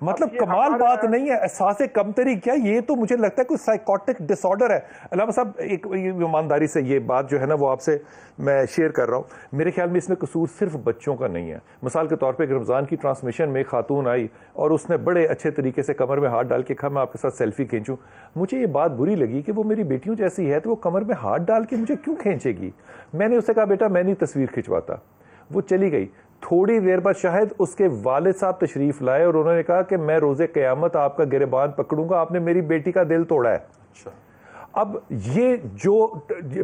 مطلب کمال بات نہیں ہے. احساس کمتری کیا, یہ تو مجھے لگتا ہے کوئی سائیکوٹک ڈس آرڈر ہے. علامہ صاحب ایک ایمانداری سے یہ بات جو ہے نا وہ آپ سے میں شیئر کر رہا ہوں, میرے خیال میں اس میں قصور صرف بچوں کا نہیں ہے. مثال کے طور پہ رمضان کی ٹرانسمیشن میں خاتون آئی اور اس نے بڑے اچھے طریقے سے کمر میں ہاتھ ڈال کے کہا میں آپ کے ساتھ سیلفی کھینچوں. مجھے یہ بات بری لگی کہ وہ میری بیٹیوں جیسی ہے تو وہ کمر میں ہاتھ ڈال کے مجھے کیوں کھینچے گی. میں نے اس سے کہا بیٹا میں نہیں تصویر کھنچواتا. وہ چلی گئی. تھوڑی دیر بعد شاید اس کے والد صاحب تشریف لائے اور انہوں نے کہا کہ میں روز قیامت آپ کا گریبان پکڑوں گا, آپ نے میری بیٹی کا دل توڑا ہے. اب یہ جو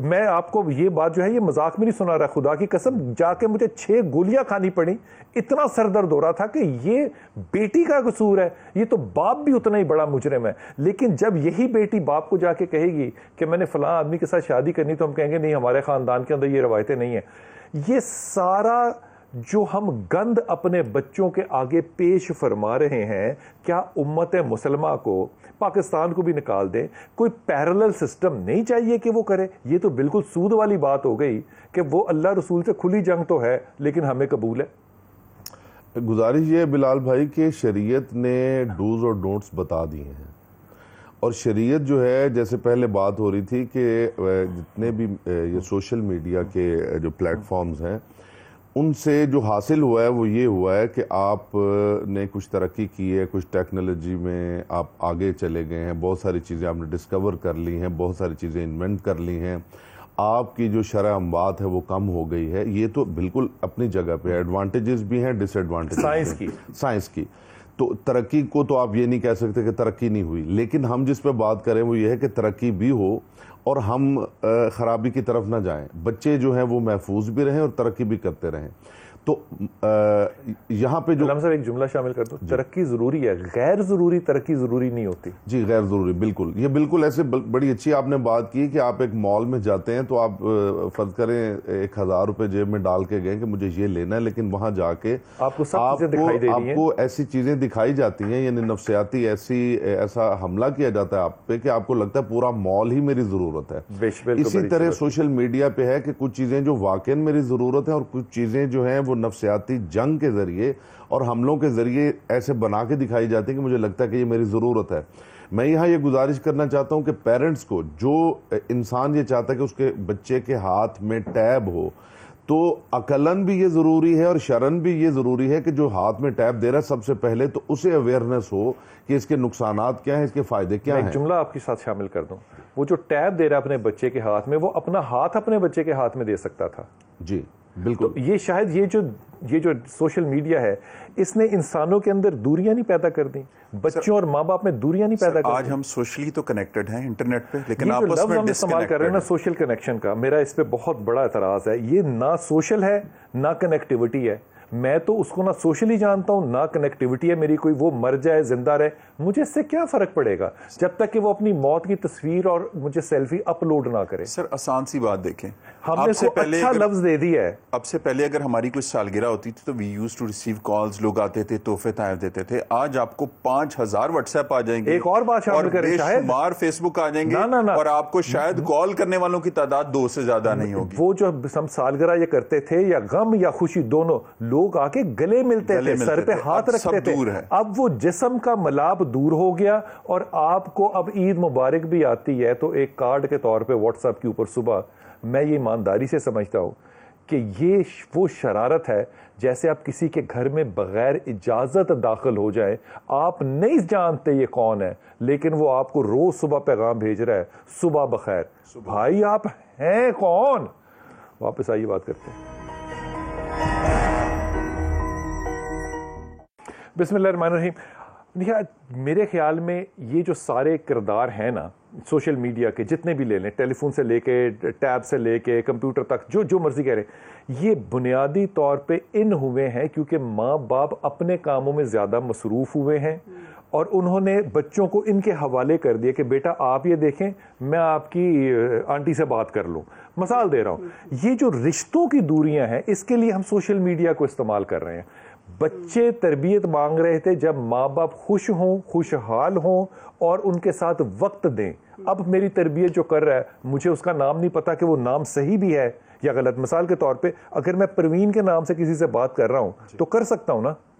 میں آپ کو یہ بات جو ہے یہ مذاق میں نہیں سنا رہا, خدا کی قسم جا کے مجھے 6 گولیاں کھانی پڑی. اتنا سر درد ہو رہا تھا کہ یہ بیٹی کا قصور ہے, یہ تو باپ بھی اتنا ہی بڑا مجرم ہے. لیکن جب یہی بیٹی باپ کو جا کے کہے گی کہ میں نے فلاں آدمی کے ساتھ شادی کرنی, تو ہم کہیں گے نہیں ہمارے خاندان کے اندر یہ روایتیں نہیں ہیں. یہ سارا جو ہم گند اپنے بچوں کے آگے پیش فرما رہے ہیں, کیا امت مسلمہ کو پاکستان کو بھی نکال دیں, کوئی پیرلل سسٹم نہیں چاہیے کہ وہ کرے؟ یہ تو بالکل سود والی بات ہو گئی کہ وہ اللہ رسول سے کھلی جنگ تو ہے لیکن ہمیں قبول ہے. گزارش یہ ہے بلال بھائی کہ شریعت نے ڈوز اور ڈونٹس بتا دیے ہیں, اور شریعت جو ہے جیسے پہلے بات ہو رہی تھی کہ جتنے بھی یہ سوشل میڈیا کے جو پلیٹ فارمز ہیں ان سے جو حاصل ہوا ہے وہ یہ ہوا ہے کہ آپ نے کچھ ترقی کی ہے, کچھ ٹیکنالوجی میں آپ آگے چلے گئے ہیں, بہت ساری چیزیں آپ نے ڈسکور کر لی ہیں, بہت ساری چیزیں انوینٹ کر لی ہیں, آپ کی جو شرح اموات ہے وہ کم ہو گئی ہے. یہ تو بالکل اپنی جگہ پہ ایڈوانٹیجز بھی ہیں, ڈس ایڈوانٹیجز سائنس کی. تو ترقی کو تو آپ یہ نہیں کہہ سکتے کہ ترقی نہیں ہوئی, لیکن ہم جس پہ بات کریں وہ یہ ہے کہ ترقی بھی ہو اور ہم خرابی کی طرف نہ جائیں, بچے جو ہیں وہ محفوظ بھی رہیں اور ترقی بھی کرتے رہیں. تو یہاں پہ جو علامہ صاحب ایک جملہ شامل کر دو, ترقی ضروری ہے, غیر ضروری ترقی ضروری نہیں ہوتی. جی غیر ضروری, بالکل. یہ بالکل ایسے بڑی اچھی آپ نے بات کی کہ آپ ایک مال میں جاتے ہیں تو آپ فرض کریں 1000 روپے جیب میں ڈال کے گئے کہ مجھے یہ لینا ہے, لیکن وہاں جا کے آپ کو سب چیزیں دکھائی دے رہی ہیں, آپ کو ایسی چیزیں دکھائی جاتی ہیں, یعنی نفسیاتی ایسا حملہ کیا جاتا ہے آپ پہ کہ آپ کو لگتا ہے پورا مال ہی میری ضرورت ہے. اسی طرح سوشل میڈیا پہ ہے کہ کچھ چیزیں جو واقعی میری ضرورت ہے اور کچھ چیزیں جو ہیں وہ نفسیاتی جنگ کے ذریعے اور حملوں کے ذریعے ایسے بنا کے دکھائی جاتی ہیں کہ مجھے لگتا ہے کہ یہ میری ضرورت ہے. میں یہاں یہ گزارش کرنا چاہتا ہوں کہ پیرنٹس کو, جو انسان یہ چاہتا ہے کہ اس کے بچے کے ہاتھ میں ٹیب ہو, تو عقلاً بھی یہ ضروری ہے اور شرعاً بھی یہ ضروری ہے کہ جو ہاتھ میں ٹیب دے رہا ہے سب سے پہلے تو اسے اویئرنیس ہو کہ اس کے نقصانات کیا ہیں, اس کے فائدے کیا ہیں. ایک جملہ آپ کے ساتھ شامل کر دوں, وہ جو ٹیب دے رہا ہے اپنے بچے کے ہاتھ میں, وہ اپنا ہاتھ اپنے بچے کے ہاتھ میں دے سکتا تھا. جی بالکل. یہ شاید یہ جو سوشل میڈیا ہے اس نے انسانوں کے اندر دوریاں نہیں پیدا کر دیں, بچوں اور ماں باپ میں دوریاں نہیں پیدا کر دیں. آج ہم سوشلی تو کنیکٹڈ ہیں انٹرنیٹ پہ, لیکن آپس میں لفظ ہم استعمال کر رہے ہیں نا سوشل کنیکشن کا, میرا اس پہ بہت بڑا اعتراض ہے. یہ نہ سوشل ہے نہ کنیکٹیوٹی ہے. میں تو اس کو نہ سوشلی جانتا ہوں نہ کنیکٹیوٹی ہے میری, کوئی وہ مر جائے زندہ رہے مجھے اس سے کیا فرق پڑے گا جب تک کہ وہ اپنی موت کی تصویر اور مجھے سیلفی اپلوڈ نہ کرے. سر آسان سی بات دیکھیں, ہم نے اس کو اچھا لفظ دے دیا ہے. اب سے پہلے اگر ہماری کوئی سالگرہ ہوتی تھی تو we use to receive calls, لوگ آتے تھے تحفے تحائف دیتے تھے. آج آپ کو 5000 واٹس ایپ آ جائیں گے, ایک اور بات شامل کریں, بے شمار فیس بک آ جائیں گے, اور آپ کو شاید کال کرنے والوں کی تعداد 2 سے زیادہ نہیں ہوگی. وہ جو ہم سالگرہ یہ کرتے تھے یا غم یا خوشی دونوں, لوگ آ کے گلے ملتے تھے, سر پہ ہاتھ رکھتے تھے. اب وہ جسم کا ملاب دور ہو گیا, اور آپ کو اب عید مبارک بھی آتی ہے تو ایک کارڈ کے طور پہ واٹس ایپ کے اوپر صبح, میں یہ ایمانداری سے سمجھتا ہوں کہ یہ وہ شرارت ہے جیسے آپ کسی کے گھر میں بغیر اجازت داخل ہو جائیں. آپ نہیں جانتے یہ کون ہے, لیکن وہ آپ کو روز صبح پیغام بھیج رہا ہے صبح بخیر. بھائی آپ ہیں کون؟ واپس آئیے بات کرتے ہیں. بسم اللہ الرحمن الرحیم. میرے خیال میں یہ جو سارے کردار ہیں نا سوشل میڈیا کے, جتنے بھی لے لیں, ٹیلی فون سے لے کے ٹیب سے لے کے کمپیوٹر تک, جو مرضی کہہ رہے ہیں, یہ بنیادی طور پہ ان ہوئے ہیں کیونکہ ماں باپ اپنے کاموں میں زیادہ مصروف ہوئے ہیں اور انہوں نے بچوں کو ان کے حوالے کر دیا کہ بیٹا آپ یہ دیکھیں, میں آپ کی آنٹی سے بات کر لوں. مثال دے رہا ہوں, یہ جو رشتوں کی دوریاں ہیں اس کے لیے ہم سوشل میڈیا کو استعمال کر رہے ہیں. بچے تربیت مانگ رہے تھے جب ماں باپ خوش ہوں, خوشحال ہوں اور ان کے ساتھ وقت دیں. اب میری تربیت جو کر رہا ہے مجھے اس کا نام نہیں پتا کہ وہ نام صحیح بھی ہے یا غلط. مثال کے طور پہ اگر میں پروین کے نام سے کسی سے بات کر رہا ہوں تو کر سکتا ہوں نا؟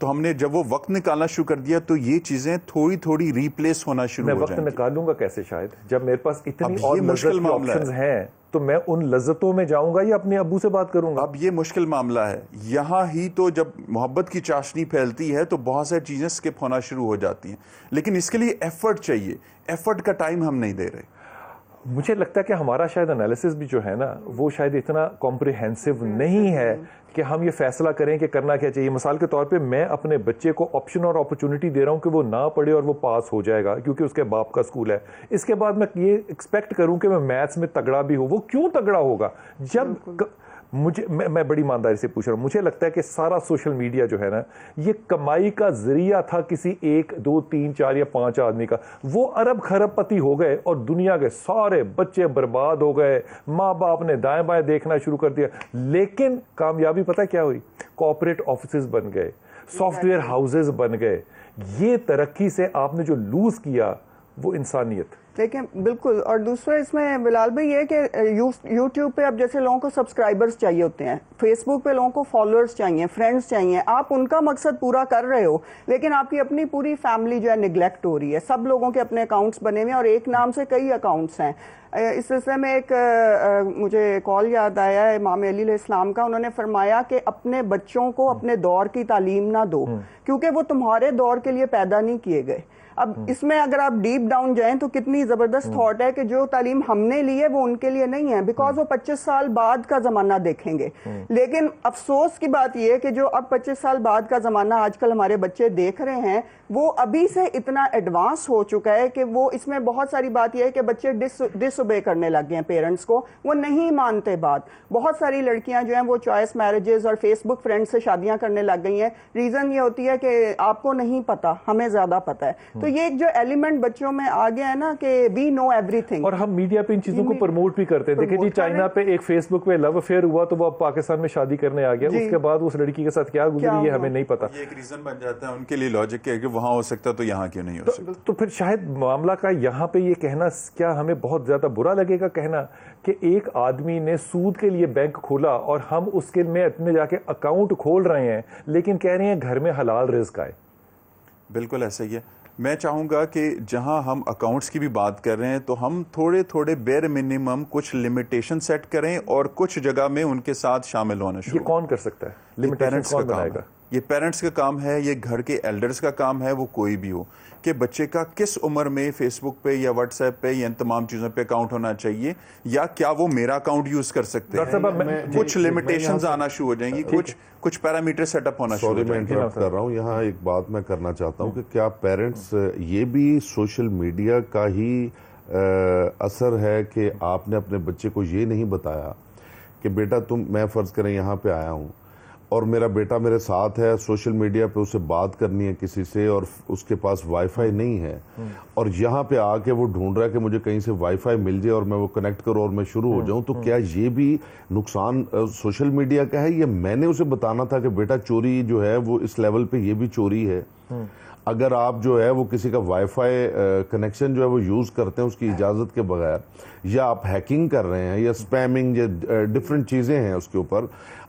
تو ہم نے جب وہ وقت نکالنا شروع کر دیا تو یہ چیزیں تھوڑی تھوڑی ریپلیس ہونا شروع ہو جائیں گی. میں وقت نکالوں گا کیسے شاید جب میرے پاس اتنی اب اور یہ لذت مشکل کی معاملہ آپشنز ہیں تو میں ان لذتوں میں جاؤں گا یا اپنے ابو سے بات کروں گا؟ اب یہ مشکل معاملہ ہے. یہاں ہی تو جب محبت کی چاشنی پھیلتی ہے تو بہت ساری چیزیں سکپ ہونا شروع ہو جاتی ہیں, لیکن اس کے لیے ایفرٹ چاہیے. ایفرٹ کا ٹائم ہم نہیں دے رہے. مجھے لگتا ہے کہ ہمارا شاید انالیسس بھی جو ہے نا وہ شاید اتنا کمپریہنسو نہیں ہے کہ ہم یہ فیصلہ کریں کہ کرنا کیا چاہیے. مثال کے طور پہ میں اپنے بچے کو آپشن اور اپرچونٹی دے رہا ہوں کہ وہ نہ پڑھے اور وہ پاس ہو جائے گا کیونکہ اس کے باپ کا اسکول ہے. اس کے بعد میں یہ ایکسپیکٹ کروں کہ میں میتھس میں تگڑا بھی ہوں. وہ کیوں تگڑا ہوگا جب میں بڑی ایمانداری سے پوچھ رہا ہوں. مجھے لگتا ہے کہ سارا سوشل میڈیا جو ہے نا یہ کمائی کا ذریعہ تھا کسی 1 2 3 4 یا 5 آدمی کا. وہ ارب خرب پتی ہو گئے اور دنیا کے سارے بچے برباد ہو گئے. ماں باپ نے دائیں بائیں دیکھنا شروع کر دیا. لیکن کامیابی پتہ کیا ہوئی؟ کارپوریٹ آفیسز بن گئے, سافٹ ویئر ہاؤسز بن گئے. یہ ترقی سے آپ نے جو لوز کیا وہ انسانیت. دیکھیں بالکل. اور دوسرا اس میں بلال بھائی یہ کہ یوٹیوب پہ اب جیسے لوگوں کو سبسکرائبرز چاہیے ہوتے ہیں, فیس بک پہ لوگوں کو فالوورز چاہیے, فرینڈز چاہیے. آپ ان کا مقصد پورا کر رہے ہو لیکن آپ کی اپنی پوری فیملی جو ہے نگلیکٹ ہو رہی ہے. سب لوگوں کے اپنے اکاؤنٹس بنے ہوئے ہیں اور ایک نام سے کئی اکاؤنٹس ہیں. اس سلسلے میں ایک مجھے کال یاد آیا ہے امام علی علیہ السلام کا. انہوں نے فرمایا کہ اپنے بچوں کو اپنے دور کی تعلیم نہ دو کیونکہ وہ تمہارے دور کے لیے پیدا نہیں کیے گئے. اب اس میں اگر آپ ڈیپ ڈاؤن جائیں تو کتنی زبردست تھاٹ ہے کہ جو تعلیم ہم نے لی ہے وہ ان کے لیے نہیں ہے, بیکاز وہ 25 سال بعد کا زمانہ دیکھیں گے. لیکن افسوس کی بات یہ ہے کہ جو اب 25 سال بعد کا زمانہ آج کل ہمارے بچے دیکھ رہے ہیں وہ ابھی سے اتنا ایڈوانس ہو چکا ہے کہ وہ اس میں بہت ساری بات یہ ہے کہ بچے ڈس اوبے کرنے لگ گئے ہیں پیرنٹس کو. وہ نہیں مانتے بات. بہت ساری لڑکیاں جو ہیں وہ چوائس میرجز اور فیس بک فرینڈ سے شادیاں کرنے لگ گئی ہیں. ریزن یہ ہوتی ہے کہ آپ کو نہیں پتا, ہمیں زیادہ پتا ہے. تو یہ ایک جو ایلیمنٹ بچوں میں آ گیا ہے نا کہ وی نو ایوری تھنگ, اور ہم میڈیا پہ ان چیزوں کو پروموٹ بھی کرتے ہیں. دیکھیں جی چائنا پہ ایک فیس بک پہ لو افیئر ہوا تو وہ اب پاکستان میں شادی کرنے آ گیا. اس کے بعد اس لڑکی کے ساتھ کیا گزری یہ ہمیں نہیں پتا. یہ ایک ریزن بن جاتا ہے ان کے لیے لاجک ہے کہ وہاں ہو سکتا تو یہاں کیوں نہیں ہو سکتا. تو پھر شاید معاملہ کا یہاں پہ یہ کہنا کیا ہمیں بہت زیادہ برا لگے گا کہنا کہ ایک آدمی نے سود کے لیے بینک کھولا اور ہم اس کے میں اتنے جا کے اکاؤنٹ کھول رہے ہیں لیکن کہہ رہے ہیں گھر میں حلال رزق آئے. بالکل ایسا ہی ہے. میں چاہوں گا کہ جہاں ہم اکاؤنٹس کی بھی بات کر رہے ہیں تو ہم تھوڑے تھوڑے بیر منیمم کچھ لمیٹیشن سیٹ کریں اور کچھ جگہ میں ان کے ساتھ شامل ہونا شروع. یہ کون کر سکتا ہے؟ پیرنٹس کا کام ہے. یہ پیرنٹس کا کام ہے, یہ گھر کے ایلڈرز کا کام ہے, وہ کوئی بھی ہو, کہ بچے کا کس عمر میں فیس بک پہ یا واٹس ایپ پہ یا ان تمام چیزوں پہ اکاؤنٹ ہونا چاہیے, یا کیا وہ میرا اکاؤنٹ یوز کر سکتے ہیں. کچھ لمیٹیشنز آنا شروع ہو جائیں گی, کچھ پیرامیٹر سیٹ اپ ہونا شروع ہو جائیں گے. میں انٹرپٹ کر رہا ہوں یہاں. ایک بات میں کرنا چاہتا ہوں کہ کیا پیرنٹس یہ بھی سوشل میڈیا کا ہی اثر ہے کہ آپ نے اپنے بچے کو یہ نہیں بتایا کہ بیٹا میں فرض کریں یہاں پہ آیا ہوں اور میرا بیٹا میرے ساتھ ہے, سوشل میڈیا پہ اسے بات کرنی ہے کسی سے اور اس کے پاس وائی فائی نہیں ہے اور یہاں پہ آ کے وہ ڈھونڈ رہا ہے کہ مجھے کہیں سے وائی فائی مل جائے اور میں وہ کنیکٹ کروں اور میں شروع ہو جاؤں, تو کیا یہ بھی نقصان سوشل میڈیا کا ہے؟ یہ میں نے اسے بتانا تھا کہ بیٹا چوری جو ہے وہ اس لیول پہ یہ بھی چوری ہے. اگر آپ جو ہے وہ کسی کا وائی فائی کنیکشن جو ہے وہ یوز کرتے ہیں اس کی اجازت کے بغیر, یا آپ ہیکنگ کر رہے ہیں یا اسپیمنگ یا ڈفرینٹ چیزیں ہیں اس کے اوپر,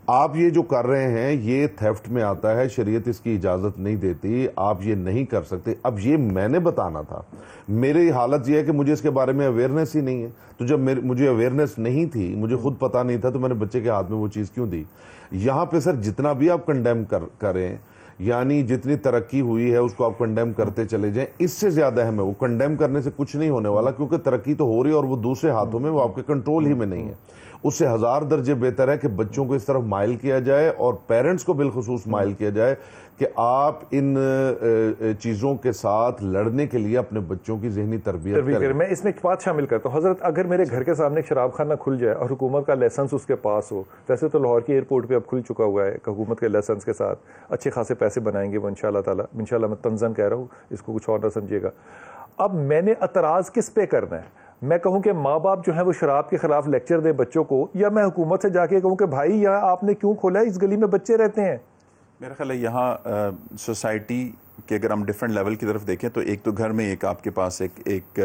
آپ یہ جو کر رہے ہیں یہ تھیفٹ میں آتا ہے. شریعت اس کی اجازت نہیں دیتی, آپ یہ نہیں کر سکتے. اب یہ میں نے بتانا تھا. میری حالت یہ ہے کہ مجھے اس کے بارے میں اویئرنیس ہی نہیں ہے. تو جب مجھے اویئرنیس نہیں تھی, مجھے خود پتا نہیں تھا, تو میں نے بچے کے ہاتھ میں وہ چیز کیوں دی. یہاں پہ سر جتنا بھی آپ کنڈیم کریں, یعنی جتنی ترقی ہوئی ہے اس کو آپ کنڈیم کرتے چلے جائیں, اس سے زیادہ اہم ہے. وہ کنڈیم کرنے سے کچھ نہیں ہونے والا کیونکہ ترقی تو ہو رہی ہے اور وہ دوسرے ہاتھوں میں, وہ آپ کے کنٹرول ہی میں نہیں ہے. اس سے 1000 درجے بہتر ہے کہ بچوں کو اس طرف مائل کیا جائے اور پیرنٹس کو بالخصوص مائل کیا جائے کہ آپ ان چیزوں کے ساتھ لڑنے کے لیے اپنے بچوں کی ذہنی تربیت کریں. میں اس میں ایک بات شامل کرتا ہوں. حضرت اگر میرے گھر کے سامنے ایک شراب خانہ کھل جائے اور حکومت کا لائسنس اس کے پاس ہو, ویسے تو لاہور کی ایئرپورٹ پہ اب کھل چکا ہوا ہے, حکومت کے لائسنس کے ساتھ اچھے خاصے پیسے بنائیں گے وہ انشاءاللہ تعالیٰ. انشاءاللہ میں تنزن کہہ رہا ہوں, اس کو کچھ اور نہ سمجھیے گا. اب میں نے اعتراض کس پہ کرنا ہے؟ میں کہوں کہ ماں باپ جو ہیں وہ شراب کے خلاف لیکچر دے بچوں کو, یا میں حکومت سے جا کے کہوں کہ بھائی یہاں آپ نے کیوں کھولا ہے, اس گلی میں بچے رہتے ہیں. میرا خیال ہے یہاں سوسائٹی کے اگر ہم ڈفرینٹ لیول کی طرف دیکھیں تو ایک تو گھر میں ایک آپ کے پاس ایک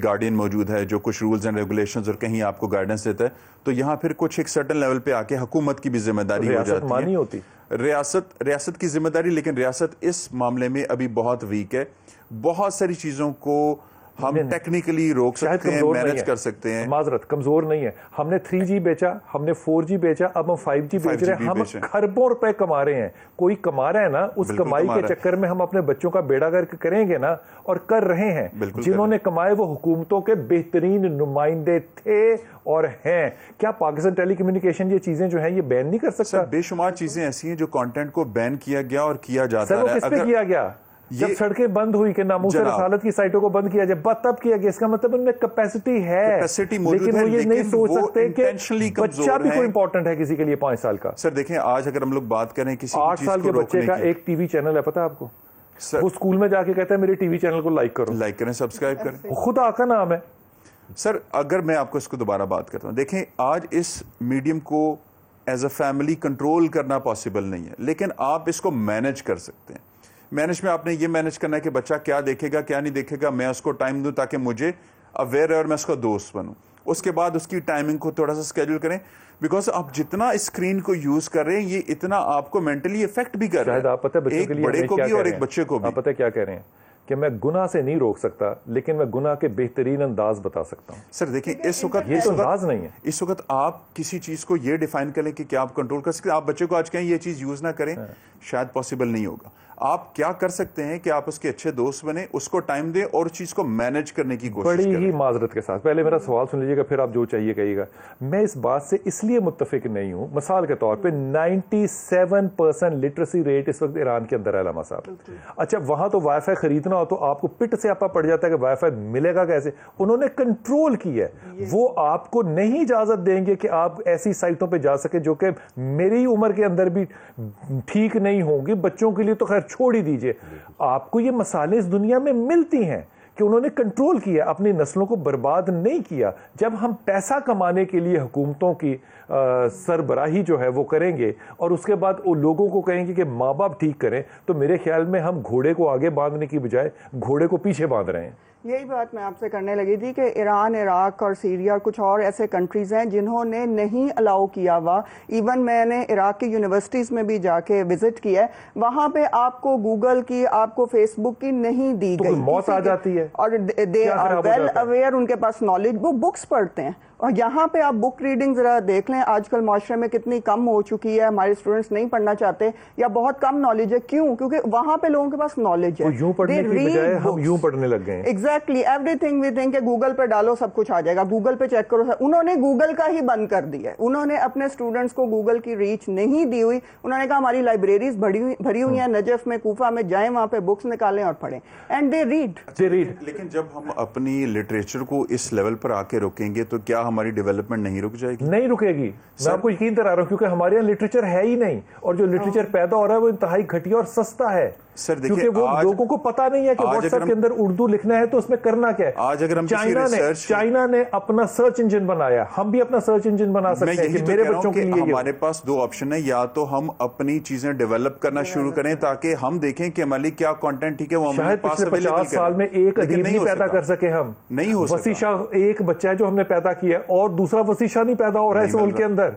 گارڈین موجود ہے جو کچھ رولز اینڈ ریگولیشنز اور کہیں آپ کو گائیڈنس دیتا ہے, تو یہاں پھر کچھ ایک سرٹن لیول پہ آ کے حکومت کی بھی ذمہ داری ہو جاتی ہے. ریاست کی ذمہ داری، لیکن ریاست اس معاملے میں ابھی بہت ویک ہے. بہت ساری چیزوں کو ہم ٹیکنیکلی روک سکتے ہیں، مینج کر سکتے ہیں. معذرت کمزور نہیں ہے. ہم نے 3G بیچا، ہم نے 4G بیچا، اب ہم 5G بیچ رہے ہیں. ہم کھربوں روپے کما رہے ہیں. کوئی کما رہا ہے نا، اس کمائی کے چکر میں ہم اپنے بچوں کا بیڑا گرک کریں گے نا، اور کر رہے ہیں. جنہوں نے کمائے وہ حکومتوں کے بہترین نمائندے تھے اور ہیں. کیا پاکستان ٹیلی کمیونیکیشن یہ چیزیں جو ہیں یہ بین نہیں کر سکتا؟ بے شمار چیزیں ایسی ہیں جو کانٹینٹ کو بین کیا گیا اور کیا جاتا ہے. سر وہ کس پہ کیا گیا؟ جب سڑکیں بند ہوئی کہ ناموس رسالت کی سائٹوں کو بند کیا جائے، تب کیا گیا. اس کا مطلب ان میں کیپیسٹی ہے، لیکن وہ یہ نہیں سوچ سکتے کہ بچہ بھی کوئی امپورٹنٹ ہے کسی کے لیے 5 سال کا. سر دیکھیں، آج اگر ہم لوگ بات کریں کسی 8 سال کے بچے کا ایک ٹی وی چینل ہے، پتا ہے آپ کو؟ وہ اسکول میں جا کے کہتا ہے میرے ٹی وی چینل کو لائک کریں، سبسکرائب کریں. خدا کا نام ہے. سر اگر میں آپ کو اس کو دوبارہ بات کرتا ہوں، دیکھیں آج اس میڈیم کو ایز اے فیملی کنٹرول کرنا پاسبل نہیں ہے، لیکن آپ اس کو مینج کر سکتے ہیں. مینج میں آپ نے یہ مینج کرنا ہے کہ بچہ کیا دیکھے گا کیا نہیں دیکھے گا، میں اس کو ٹائم دوں تاکہ مجھے اویئر ہے اور میں اس کا دوست بنوں. اس کے بعد اس کی ٹائمنگ کو تھوڑا سا اسکیڈول کریں، بیکاز آپ جتنا اسکرین کو یوز کر رہے ہیں یہ اتنا آپ کو مینٹلی افیکٹ بھی کر رہا ہے. آپ پتہ بچوں کے لیے بڑے کو بھی اور ایک بچے کو بھی. آپ پتہ کیا کہہ رہے ہیں کہ میں گناہ سے نہیں روک سکتا، لیکن میں گناہ کے بہترین انداز بتا سکتا ہوں. سر دیکھیں اس وقت یہ تو انداز نہیں ہے. اس وقت آپ کسی چیز کو یہ ڈیفائن کریں کہ کیا آپ کنٹرول کر سکتے ہیں. آپ بچے کو آج کہیں یہ چیز یوز نہ کریں، شاید پاسبل نہیں ہوگا. آپ کیا کر سکتے ہیں کہ آپ اس کے اچھے دوست بنیں، اس کو ٹائم دیں اور اس چیز کو مینج کرنے کی کوشش کریں. بڑی ہی معذرت کے ساتھ پہلے میرا سوال سن لیجیے گا، پھر آپ جو چاہیے کہیے گا. میں اس بات سے اس لیے متفق نہیں ہوں، مثال کے طور پہ 97% لٹریسی ریٹ اس وقت ایران کے اندر ہے علامہ صاحب. اچھا وہاں تو وائی فائی خریدنا ہو تو آپ کو پٹ سے آپ پڑ جاتا ہے کہ وائی فائی ملے گا کیسے. انہوں نے کنٹرول کی ہے. وہ آپ کو نہیں اجازت دیں گے کہ آپ ایسی سائٹوں پہ جا سکے جو کہ میری عمر کے اندر بھی ٹھیک نہیں ہوں گی. بچوں کے لیے تو خیر چھوڑ ہی دیجئے. آپ کو یہ مسائلیں اس دنیا میں ملتی ہیں کہ انہوں نے کنٹرول کیا، اپنی نسلوں کو برباد نہیں کیا. جب ہم پیسہ کمانے کے لیے حکومتوں کی سربراہی جو ہے وہ کریں گے اور اس کے بعد وہ لوگوں کو کہیں گے کہ ماں باپ ٹھیک کریں، تو میرے خیال میں ہم گھوڑے کو آگے باندھنے کی بجائے گھوڑے کو پیچھے باندھ رہے ہیں. یہی بات میں آپ سے کرنے لگی تھی کہ ایران، عراق اور سیریا اور کچھ اور ایسے کنٹریز ہیں جنہوں نے نہیں الاؤ کیا ہوا. ایون میں نے عراق کی یونیورسٹیز میں بھی جا کے وزٹ کیا ہے، وہاں پہ آپ کو گوگل کی، آپ کو فیس بک کی نہیں دی گئی. موت آ جاتی ہے اور دے آر ویل اویئر، ان کے پاس نالج، وہ بکس پڑھتے ہیں. اور یہاں پہ آپ بک ریڈنگ ذرا دیکھ لیں آج کل معاشرے میں کتنی کم ہو چکی ہے. ہمارے اسٹوڈنٹس نہیں پڑھنا چاہتے یا بہت کم نالج ہے. کیوں؟ کیونکہ وہاں پہ لوگوں کے پاس نالج ہے. یوں پڑھنے کی بجائے ہم یوں پڑھنے لگ گئے ہیں. Exactly everything we think کہ گوگل پہ ڈالو سب کچھ آ جائے گا، گوگل پہ چیک کرو. انہوں نے گوگل کا ہی بند کر دیا ہے. انہوں نے اپنے اسٹوڈنٹس کو گوگل کی ریچ نہیں دی ہوئی. انہوں نے کہا ہماری لائبریریز بھری ہوئی ہیں نجف میں، کوفہ میں، جائیں وہاں پہ بکس نکالیں اور پڑھیں. And they read. لیکن جب ہم اپنی لٹریچر کو اس لیول پر آ کے روکیں گے تو کیا ہماری ڈیولپمنٹ نہیں رک جائے گی؟ نہیں رکے گی. میں آپ کو یقین کرا رہا ہوں کیونکہ ہمارے یہاں لٹریچر ہے ہی نہیں، اور جو لٹریچر پیدا ہو رہا ہے وہ انتہائی گھٹیا اور سستا ہے. کیونکہ وہ لوگوں کو پتا نہیں ہے کہ واٹس ایپ کے اندر اردو لکھنا ہے تو اس میں کرنا کیا ہے. آج اگر ہم چائنا نے اپنا سرچ انجن بنایا، ہم بھی اپنا سرچ انجن بنا سکتے ہیں کہ میرے بچوں کے لیے. ہمارے پاس 2 آپشن ہیں، یا تو ہم اپنی چیزیں ڈیولپ کرنا شروع کریں تاکہ ہم دیکھیں کہ ہماری کیا کانٹینٹ ٹھیک ہے وہ ہمارے پاس اویلیبل کریں. 50 سال میں ایک ادیب نہیں پیدا کر سکے ہم. نہیں ہو سکتا. وسیع شاہ ایک بچہ ہے جو ہم نے پیدا کیا اور دوسرا وسیع شاہ نہیں پیدا ہو رہا ہے اس ملک کے اندر.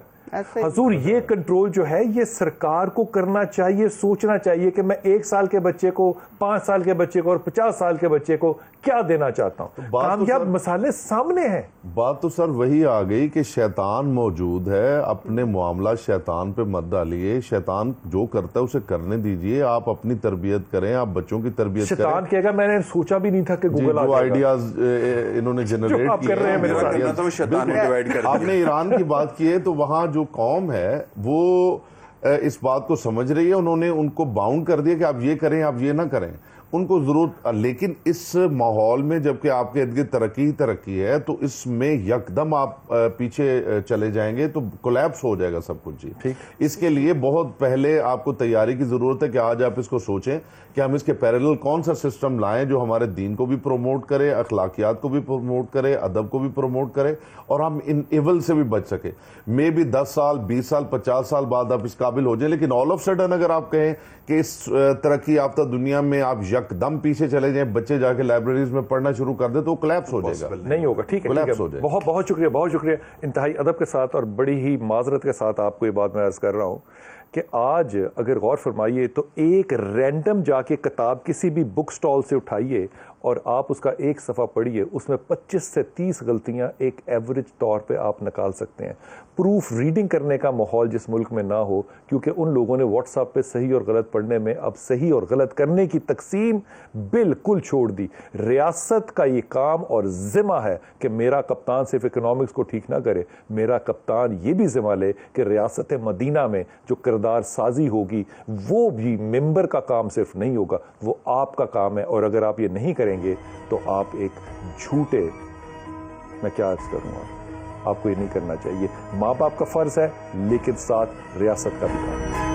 حضور یہ کنٹرول جو ہے یہ سرکار کو کرنا چاہیے. سوچنا چاہیے کہ میں 1 سال کے بچے کو، 5 سال کے بچے کو اور 50 سال کے بچے کو کیا دینا چاہتا ہوں. کامیاب مسالے سامنے ہیں. بات تو سر وہی آ گئی کہ شیطان موجود ہے. اپنے معاملات شیطان پہ مت ڈالیے. شیطان جو کرتا ہے اسے کرنے دیجئے. آپ اپنی تربیت کریں، آپ بچوں کی تربیت کریں. شیطان کہے گا میں نے سوچا بھی نہیں تھا کہ گوگل جو آئیڈیاز انہوں نے جنریٹ کیے. آپ نے ایران کی بات کی ہے تو وہاں جو قوم ہے وہ اس بات کو سمجھ رہی ہے. انہوں نے ان کو باؤنڈ کر دیا کہ آپ یہ کریں، آپ یہ نہ کریں. ان کو ضرورت، لیکن اس ماحول میں جبکہ آپ کے ارد گرد ترقی ہے تو اس میں یکدم آپ پیچھے چلے جائیں گے تو کولیپس ہو جائے گا سب کچھ. جی اس کے لیے بہت پہلے آپ کو تیاری کی ضرورت ہے کہ آج آپ اس کو سوچیں کہ ہم اس کے پیرلل کون سا سسٹم لائیں جو ہمارے دین کو بھی پروموٹ کرے، اخلاقیات کو بھی پروموٹ کرے، ادب کو بھی پروموٹ کرے اور ہم ان ایول سے بھی بچ سکے. مے بھی 10 سال 20 سال 50 سال بعد آپ اس قابل ہو جائیں، لیکن آل آف سڈن اگر آپ کہیں کہ اس ترقی یافتہ دنیا میں آپ یکدم پیچھے چلے جائیں، بچے جا کے لائبریریز میں پڑھنا شروع کر دیں تو کولیپس ہو جائے گا. نہیں ہوگا. ٹھیک ہے، بہت بہت شکریہ، بہت شکریہ. انتہائی ادب کے ساتھ اور بڑی ہی معذرت کے ساتھ آپ کو یہ بات میں عرض کر رہا ہوں کہ آج اگر غور فرمائیے تو ایک رینڈم جا کے کتاب کسی بھی بک سٹال سے اٹھائیے اور آپ اس کا ایک صفحہ پڑھیے، اس میں 25 سے 30 غلطیاں ایک ایوریج طور پہ آپ نکال سکتے ہیں۔ پروف ریڈنگ کرنے کا ماحول جس ملک میں نہ ہو، کیونکہ ان لوگوں نے واٹس ایپ پہ صحیح اور غلط پڑھنے میں اب صحیح اور غلط کرنے کی تقسیم بالکل چھوڑ دی۔ ریاست کا یہ کام اور ذمہ ہے کہ میرا کپتان صرف اکنامکس کو ٹھیک نہ کرے، میرا کپتان یہ بھی ذمہ لے کہ ریاست مدینہ میں جو کردار سازی ہوگی وہ بھی ممبر کا کام صرف نہیں ہوگا، وہ آپ کا کام ہے، اور اگر آپ یہ نہیں کریں گے تو آپ ایک جھوٹے، میں کیا عرض کروں گا، آپ کو یہ نہیں کرنا چاہیے۔ ماں باپ کا فرض ہے لیکن ساتھ ریاست کا بھی کام ہے۔